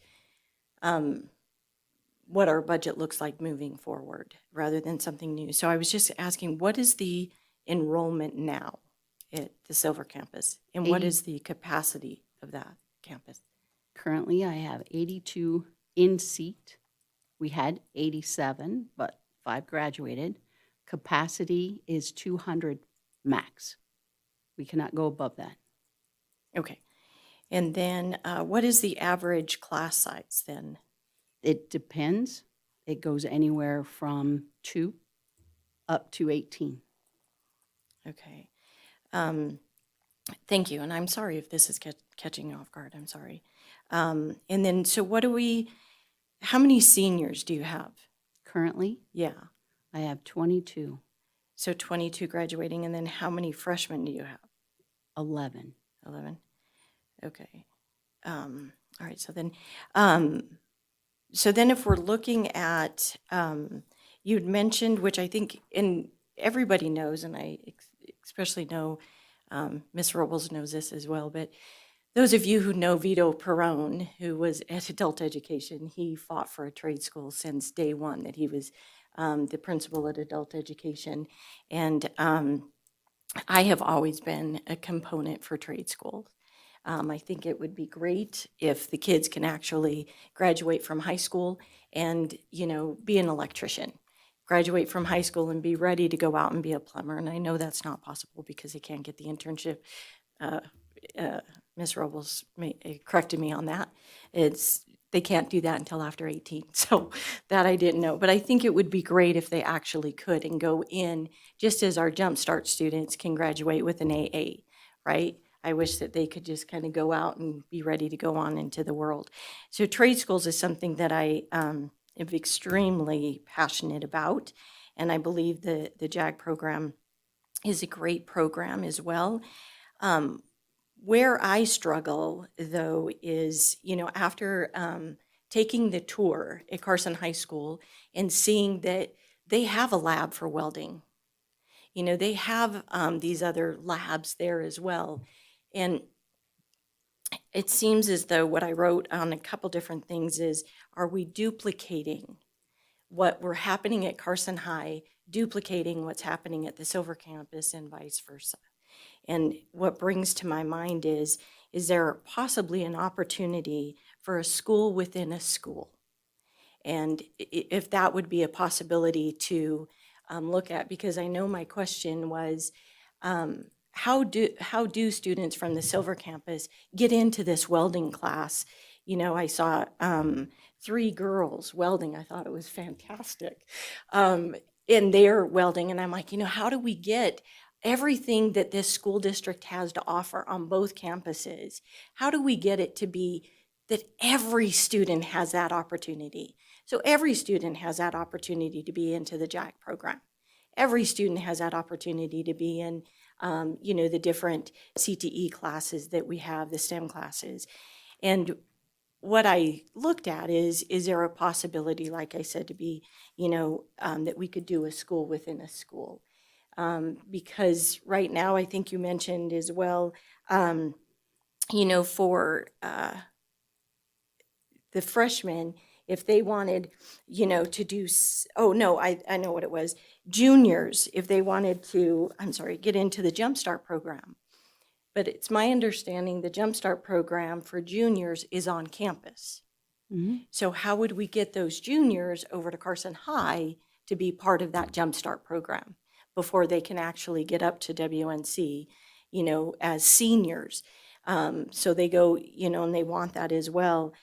our budget looks like moving forward, rather than something new. So I was just asking, what is the enrollment now at the Silver Campus? And what 80. is the capacity of that campus? Currently, I have 82 in seat. We had 87, but 5 graduated. Capacity is 200 max. We cannot go above that. Okay. And then what is the average class size then? It depends. It goes anywhere from 2 up to 18. Okay. Thank you. And I'm sorry if this is catching you off guard. I'm sorry. And then, so how many seniors do you have? Currently, Yeah. I have 22, So 22 graduating. And then how many freshmen do you have? 11. 11. Okay. All right. So then if we're looking at, you'd mentioned, which I think everybody knows, and I especially know Ms. Robles knows this as well, but those of you who know Vito Perrone, who was at Adult Education, he fought for a trade school since day one, that he was the principal at Adult Education. And I have always been a component for trade schools. I think it would be great if the kids can actually graduate from high school and, be an electrician. Graduate from high school and be ready to go out and be a plumber. And I know that's not possible because they can't get the internship. Ms. Robles corrected me on that. They can't do that until after 18. So that I didn't know. But I think it would be great if they actually could and go in, just as our Jumpstart students can graduate with an AA, right? I wish that they could just kind of go out and be ready to go on into the world. So trade schools is something that I am extremely passionate about. And I believe the JAG program is a great program as well. Where I struggle, though, is, after taking the tour at Carson High School and seeing that they have a lab for welding. They have these other labs there as well. And it seems as though what I wrote on a couple different things is, are we duplicating what were happening at Carson High, duplicating what's happening at the Silver Campus and vice versa? And what brings to my mind is there possibly an opportunity for a school within a school? And if that would be a possibility to look at, because I know my question was, how do students from the Silver Campus get into this welding class? I saw 3 girls welding. I thought it was fantastic. And they're welding, and I'm like, how do we get everything that this school district has to offer on both campuses? How do we get it to be that every student has that opportunity? So every student has that opportunity to be into the JAG program. Every student has that opportunity to be in, the different CTE classes that we have, the STEM classes. And what I looked at is there a possibility, like I said, to be, that we could do a school within a school? Because right now, I think you mentioned as well, for the freshmen, if they wanted, to do, oh, no, I know what it was. Juniors, if they wanted to, I'm sorry, get into the Jumpstart program. But it's my understanding the Jumpstart program for juniors is on campus. So how would we get those juniors over to Carson High to be part of that Jumpstart program before they can actually get up to WNC, as seniors? So they go, and they want that as well.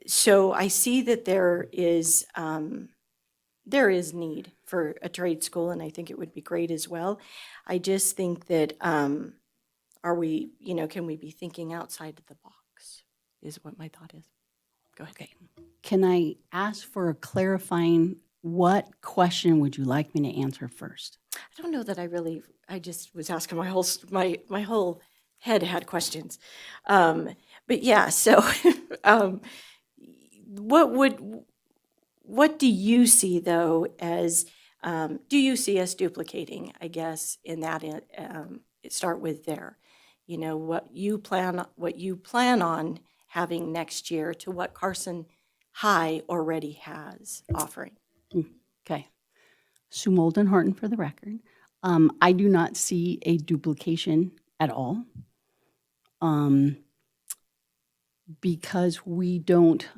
So I see that there is need for a trade school, and I think it would be great as well. I just think that, are we, can we be thinking outside of the box, is what my thought is. Go ahead. Okay. Can I ask for a clarifying, what question would you like me to answer first? I don't know that I just was asking my whole head had questions. But yeah, so what do you see though as, do you see us duplicating, I guess, in that, start with there, what you plan on having next year to what Carson High already has offering? Okay. Sue Molden Horton for the record. I do not see a duplication at all. Because we don't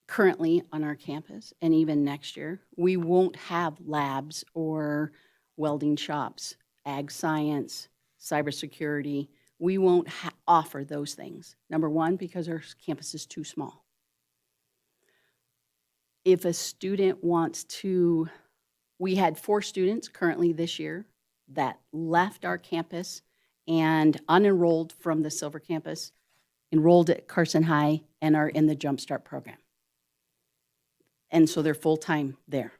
currently on our campus, and even next year, we won't have labs or welding shops, ag science, cybersecurity. We won't offer those things. Number one, because our campus is too small. If a student wants to, we had 4 students currently this year that left our campus and unenrolled from the Silver campus, enrolled at Carson High, and are in the Jumpstart program. And so they're full-time there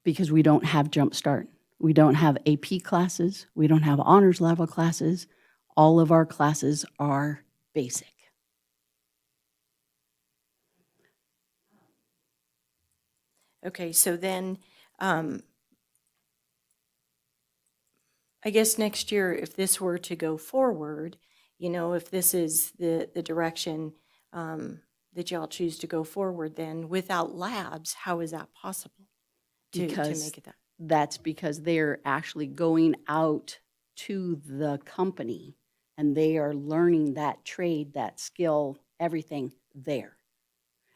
because we don't have Jumpstart. We don't have AP classes. We don't have honors level classes. All of our classes are basic. Okay, so then, I guess next year, if this were to go forward, if this is the direction that y'all choose to go forward, then without labs, how is that possible to make it that? That's because they're actually going out to the company and they are learning that trade, that skill, everything there.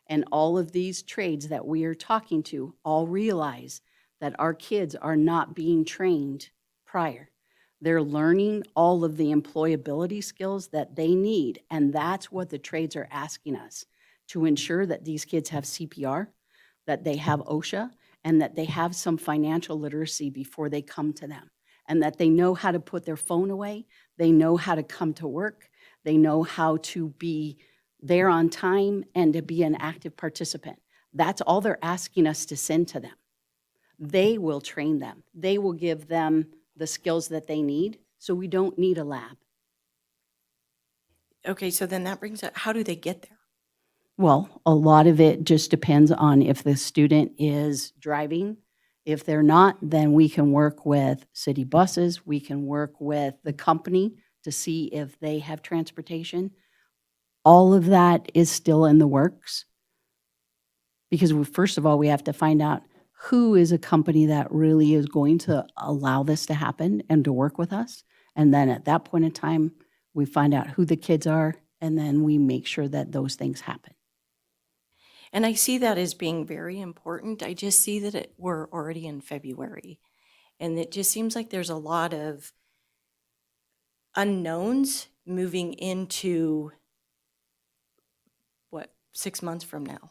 And all of these trades that we are talking to all realize that our kids are not being trained prior. They're learning all of the employability skills that they need, and that's what the trades are asking us, to ensure that these kids have CPR, that they have OSHA, and that they have some financial literacy before they come to them, and that they know how to put their phone away, they know how to come to work, they know how to be there on time and to be an active participant. That's all they're asking us to send to them. They will train them. They will give them the skills that they need, so we don't need a lab. Okay, so then that brings up, how do they get there? Well, a lot of it just depends on if the student is driving. If they're not, then we can work with city buses. We can work with the company to see if they have transportation. All of that is still in the works because first of all, we have to find out who is a company that really is going to allow this to happen and to work with us. And then at that point in time, we find out who the kids are, and then we make sure that those things happen. And I see that as being very important. I just see that we're already in February, and it just seems like there's a lot of unknowns moving into 6 months from now.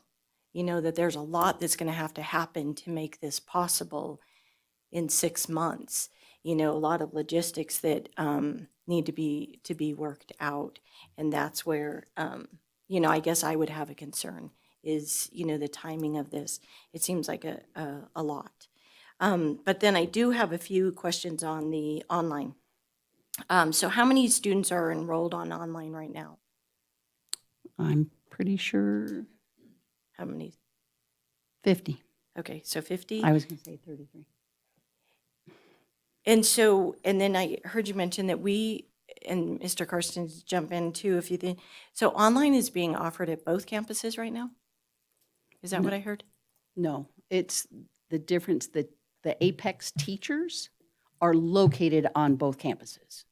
That there's a lot that's going to have to happen to make this possible in 6 months. A lot of logistics that need to be worked out, and that's where I guess I would have a concern is the timing of this. It seems like a lot. But then I do have a few questions on the online. So how many students are enrolled on online right now? I'm pretty sure How many? 50. Okay, so 50? I was going to say 33. And so, and then I heard you mention that we, and Mr. Carson, jump in too if you think, so online is being offered at both campuses right now? Is that No. what I heard? No, it's the difference that the Apex teachers are located on both campuses.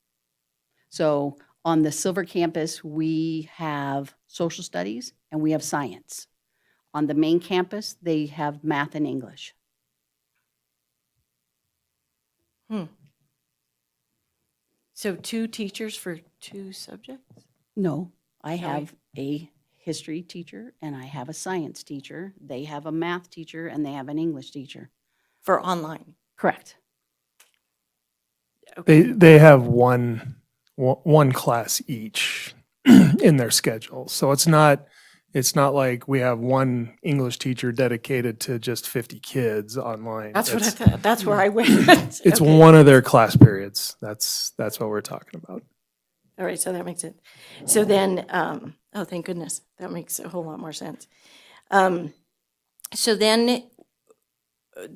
So on the Silver campus, we have social studies and we have science. On the main campus, they have math and English. So 2 teachers for 2 subjects? No, I No, have a history teacher and I have a science teacher. They have a math teacher and they have an English teacher. For online? Correct. They have one class each in their schedule. So it's not like we have one English teacher dedicated to just 50 kids online. That's what I thought. That's where I went. It's Okay. one of their class periods. That's what we're talking about. All right, so that makes it. So then, oh, thank goodness, that makes a whole lot more sense. So then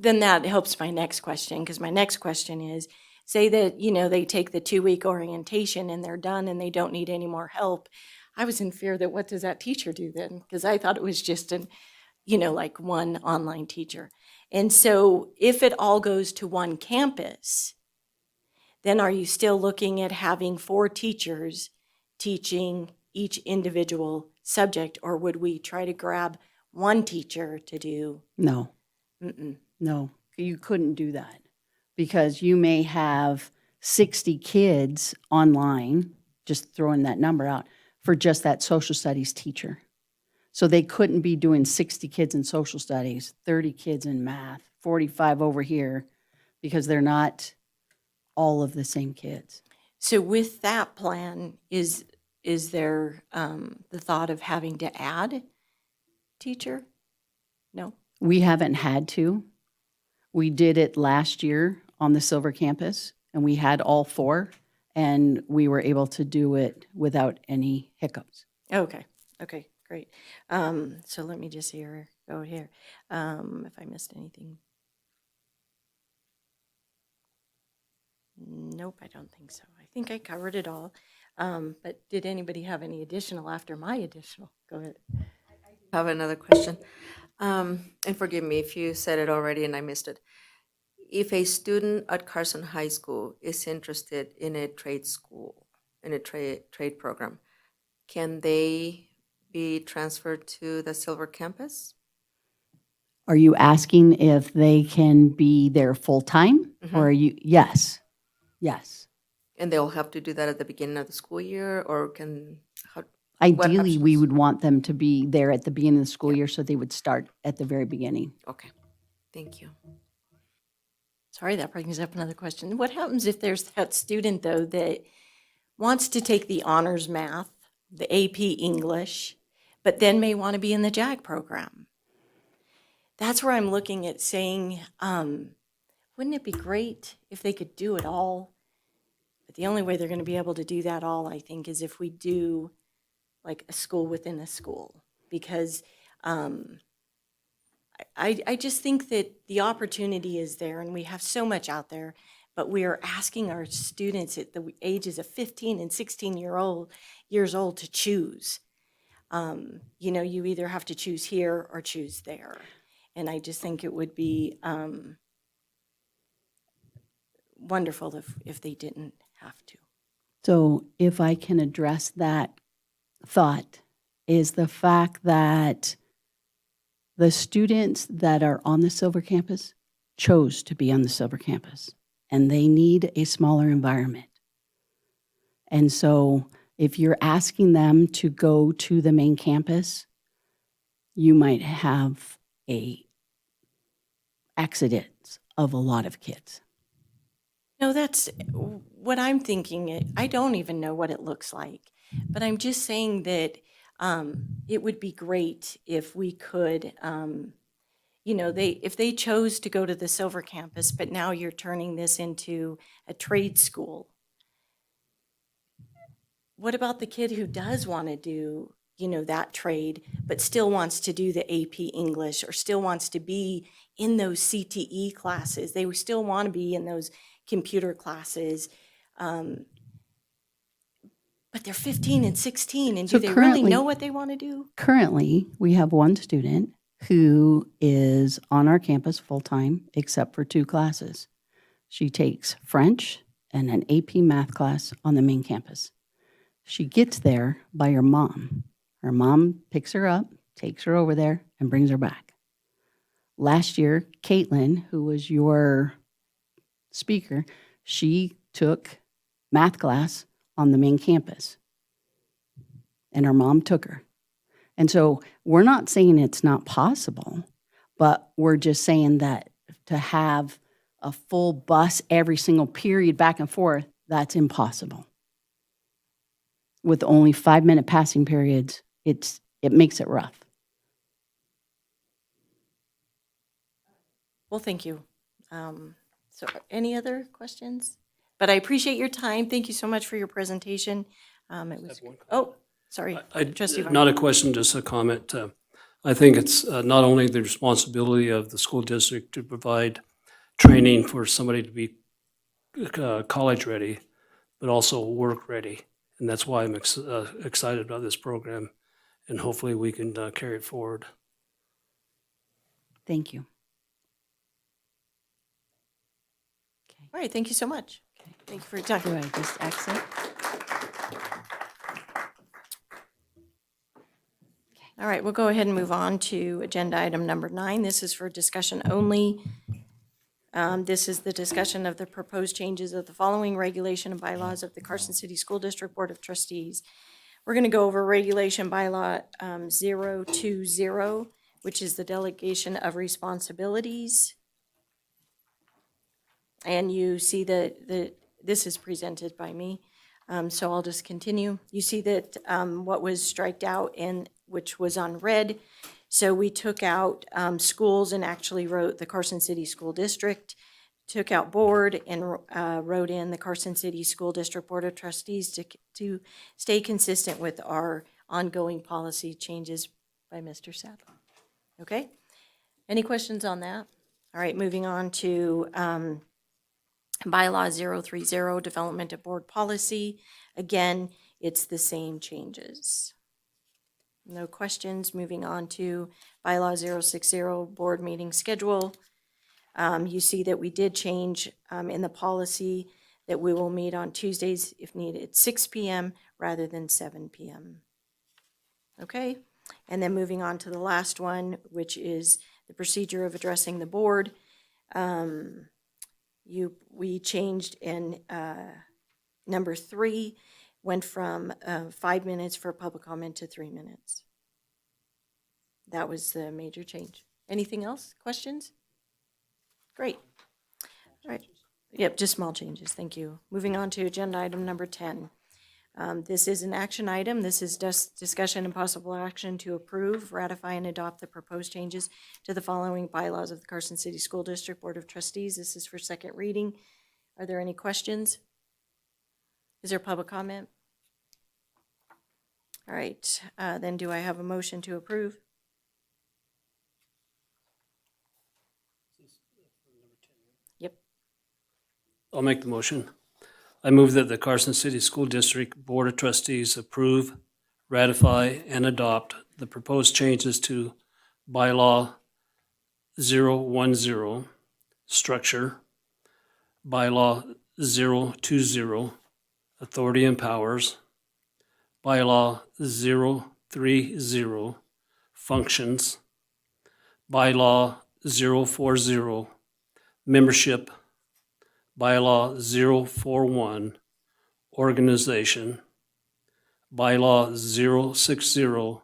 that helps my next question, because my next question is, say that, they take the 2-week orientation and they're done and they don't need any more help. I was in fear that what does that teacher do then? Because I thought it was just like one online teacher. And so if it all goes to one campus, then are you still looking at having 4 teachers teaching each individual subject, or would we try to grab one teacher to do? No, Mm-mm. no, you couldn't do that because you may have 60 kids online, just throwing that number out, for just that social studies teacher. So they couldn't be doing 60 kids in social studies, 30 kids in math, 45 over here, because they're not all of the same kids. So with that plan, is there the thought of having to add teacher? No? We haven't had to. We did it last year on the Silver campus, and we had all 4, and we were able to do it without any hiccups. Okay, great. So let me just go here. If I missed anything. Nope, I don't think so. I think I covered it all. But did anybody have any additional after my additional? Go ahead. I have another question. And forgive me if you said it already and I missed it. If a student at Carson High School is interested in a trade school, in a trade program, can they be transferred to the Silver campus? Are you asking if they can be there full-time? Mhm. Or are you, yes, yes. And they'll have to do that at the beginning of the school year, or what Ideally, we options? would want them to be there at the beginning of the school year, so they would start at the very beginning. Okay, thank you. Sorry, that brings up another question. What happens if there's that student, though, that wants to take the honors math, the AP English, but then may want to be in the JAG program? That's where I'm looking at saying, wouldn't it be great if they could do it all? But the only way they're going to be able to do that all, I think, is if we do like a school within a school. Because I just think that the opportunity is there and we have so much out there, but we are asking our students at the ages of 15 and 16 years old to choose. You either have to choose here or choose there. And I just think it would be wonderful if they didn't have to. So if I can address that thought, is the fact that the students that are on the Silver campus chose to be on the Silver campus, and they need a smaller environment. And so if you're asking them to go to the main campus, you might have accidents of a lot of kids. No, that's what I'm thinking. I don't even know what it looks like, but I'm just saying that it would be great if we could, if they chose to go to the Silver campus, but now you're turning this into a trade school. What about the kid who does want to do that trade, but still wants to do the AP English or still wants to be in those CTE classes. They still want to be in those computer classes. But they're 15 and 16, and So do they really currently- know what they want to do? Currently, we have one student who is on our campus full-time, except for 2 classes. She takes French and an AP math class on the main campus. She gets there by her mom. Her mom picks her up, takes her over there, and brings her back. Last year, Caitlin, who was your speaker, she took math class on the main campus, and her mom took her. And so we're not saying it's not possible, but we're just saying that to have a full bus every single period back and forth, that's impossible. With only 5-minute passing periods, it makes it rough. Well, thank you. So any other questions? But I appreciate your time. Thank you so much for your presentation. It was, oh, sorry, Trustee Varner. Not a question, just a comment. I think it's not only the responsibility of the school district to provide training for somebody to be college ready, but also work ready. And that's why I'm excited about this program, and hopefully we can carry it forward. Thank you. All right, thank you so much. Thank you for your time. Do I just exit? All right, we'll go ahead and move on to agenda item number 9. This is for discussion only. This is the discussion of the proposed changes of the following regulation and bylaws of the Carson City School District Board of Trustees. We're going to go over regulation bylaw 020, which is the delegation of responsibilities. And you see that this is presented by me, so I'll just continue. You see that what was striked out and which was on red. So we took out schools and actually wrote the Carson City School District, took out board and wrote in the Carson City School District Board of Trustees to stay consistent with our ongoing policy changes by Mr. Sadler. Okay? Any questions on that? All right, moving on to bylaw 030, development of board policy. Again, it's the same changes. No questions. Moving on to bylaw 060, board meeting schedule. You see that we did change in the policy that we will meet on Tuesdays if needed at 6 p.m. rather than 7 p.m. Okay? And then moving on to the last one, which is the procedure of addressing the board. We changed in number 3, went from 5 minutes for public comment to 3 minutes. That was the major change. Anything else? Questions? Great. All right. Yep, just small changes. Thank you. Moving on to agenda item number 10. This is an action item. This is just discussion and possible action to approve, ratify, and adopt the proposed changes to the following bylaws of the Carson City School District Board of Trustees. This is for second reading. Are there any questions? Is there public comment? All right, then do I have a motion to approve? Yep. I'll make the motion. I move that the Carson City School District Board of Trustees approve, ratify, and adopt the proposed changes to bylaw 010, structure, bylaw 020, authority and powers, bylaw 030, functions, bylaw 040, membership, bylaw 041, organization, bylaw 060,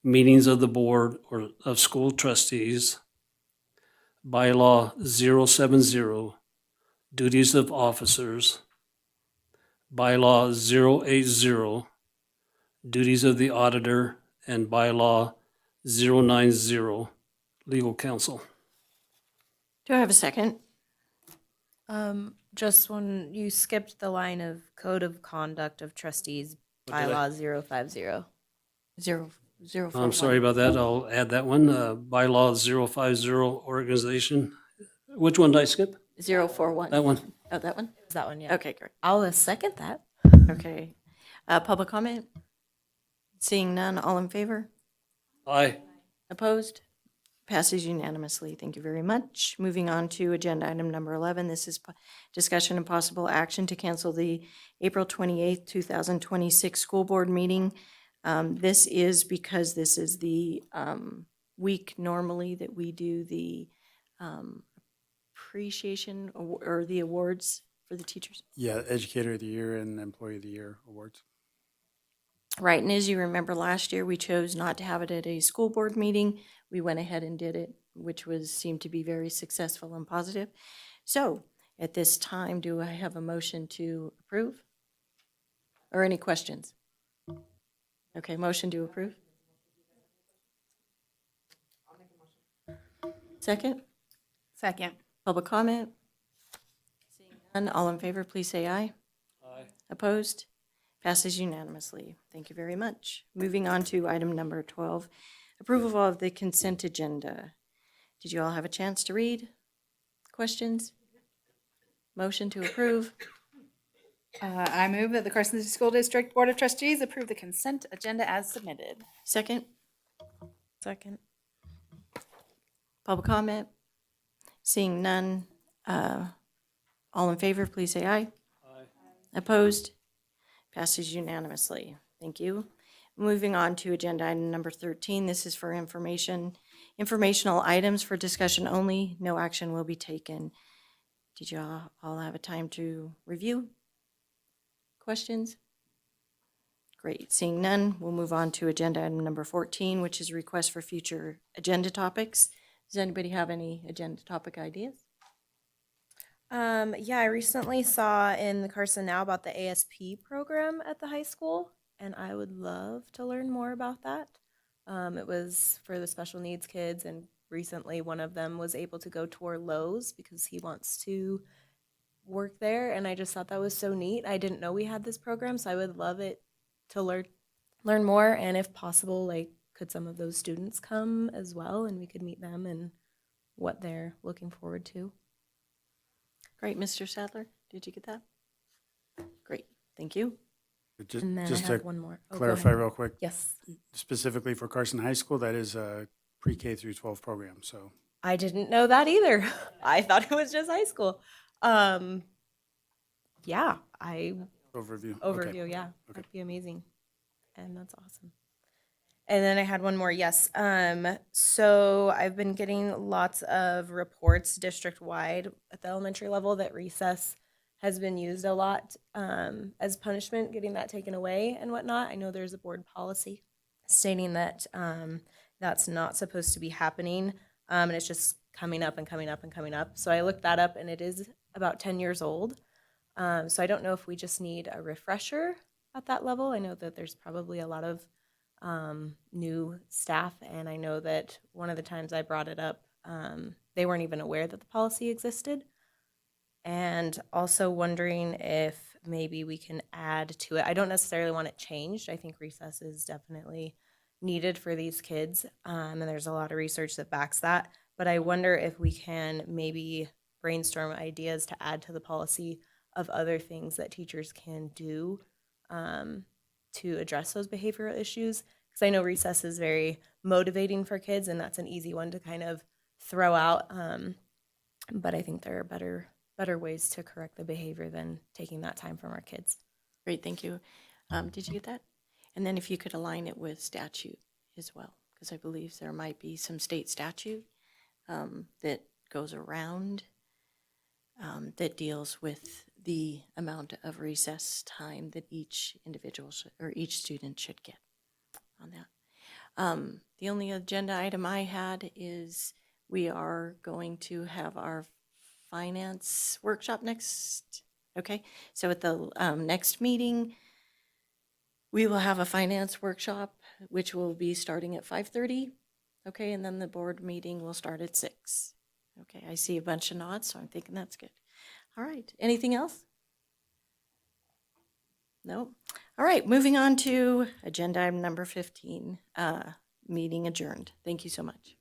meetings of the board or of school trustees, bylaw 070, duties of officers, bylaw 080, duties of the auditor, and bylaw 090, legal counsel. Do I have a second? Just when you skipped the line of Code of Conduct of Trustees, What did I- bylaw 050. Zero, zero, four, I'm sorry about that. I'll add that one. Bylaw 050 organization. Which one did I skip? 041. That one. Oh, that one? Is that one? Yeah. Okay, great. I'll second that. Okay. Public comment? Seeing none, all in favor? Aye. Opposed? Passes unanimously. Thank you very much. Moving on to agenda item number 11. This is discussion and possible action to cancel the April 28th, 2026 school board meeting. This is because this is the week normally that we do the appreciation or the awards for the teachers. Yeah, Educator of the Year and Employee of the Year awards. Right, and as you remember, last year, we chose not to have it at a school board meeting. We went ahead and did it, which seemed to be very successful and positive. So, at this time, do I have a motion to approve? Or any questions? Okay, motion to approve? Second? Second. Public comment? Seeing none, all in favor, please say aye. Aye. Opposed? Passes unanimously. Thank you very much. Moving on to item number 12, approval of the consent agenda. Did you all have a chance to read? Questions? Motion to approve? I move that the Carson City School District Board of Trustees approve the consent agenda as submitted. Second? Second. Public comment? Seeing none, all in favor, please say aye. Aye. Opposed? Passes unanimously. Thank you. Moving on to agenda item number 13. This is for informational items for discussion only. No action will be taken. Did you all have a time to review? Questions? Great. Seeing none, we'll move on to agenda item number 14, which is request for future agenda topics. Does anybody have any agenda topic ideas? Yeah, I recently saw in the Carson Now about the ASP program at the high school, and I would love to learn more about that. It was for the special needs kids, and recently one of them was able to go tour Lowe's because he wants to work there, and I just thought that was so neat. I didn't know we had this program, so I would love it to learn more, and if possible, like, could some of those students come as well, and we could meet them and what they're looking forward to. Great. Mr. Sadler, did you get that? Great. Thank you. Just, And then I just have to one more. Oh, go clarify ahead. real quick. Yes. Specifically for Carson High School, that is a pre-K through 12 program, so. I didn't know that either. I thought it was just high school. Yeah, Overview. overview, Okay. yeah. Okay. That'd be amazing. And that's awesome. And then I had one more, yes. So I've been getting lots of reports district-wide at the elementary level that recess has been used a lot as punishment, getting that taken away and whatnot. I know there's a board policy stating that that's not supposed to be happening, and it's just coming up and coming up and coming up. So I looked that up, and it is about 10 years old. So I don't know if we just need a refresher at that level. I know that there's probably a lot of new staff, and I know that one of the times I brought it up, they weren't even aware that the policy existed. And also wondering if maybe we can add to it. I don't necessarily want it changed. I think recess is definitely needed for these kids, and there's a lot of research that backs that. But I wonder if we can maybe brainstorm ideas to add to the policy of other things that teachers can do to address those behavioral issues. Because I know recess is very motivating for kids, and that's an easy one to kind of throw out. But I think there are better ways to correct the behavior than taking that time from our kids. Great, thank you. Did you get that? And then if you could align it with statute as well, because I believe there might be some state statute that goes around that deals with the amount of recess time that each individual or each student should get on that. The only agenda item I had is we are going to have our finance workshop next. Okay, so at the next meeting, we will have a finance workshop, which will be starting at 5:30. Okay, and then the board meeting will start at 6. Okay, I see a bunch of nods, so I'm thinking that's good. All right, anything else? Nope. All right, moving on to agenda item number 15, meeting adjourned. Thank you so much.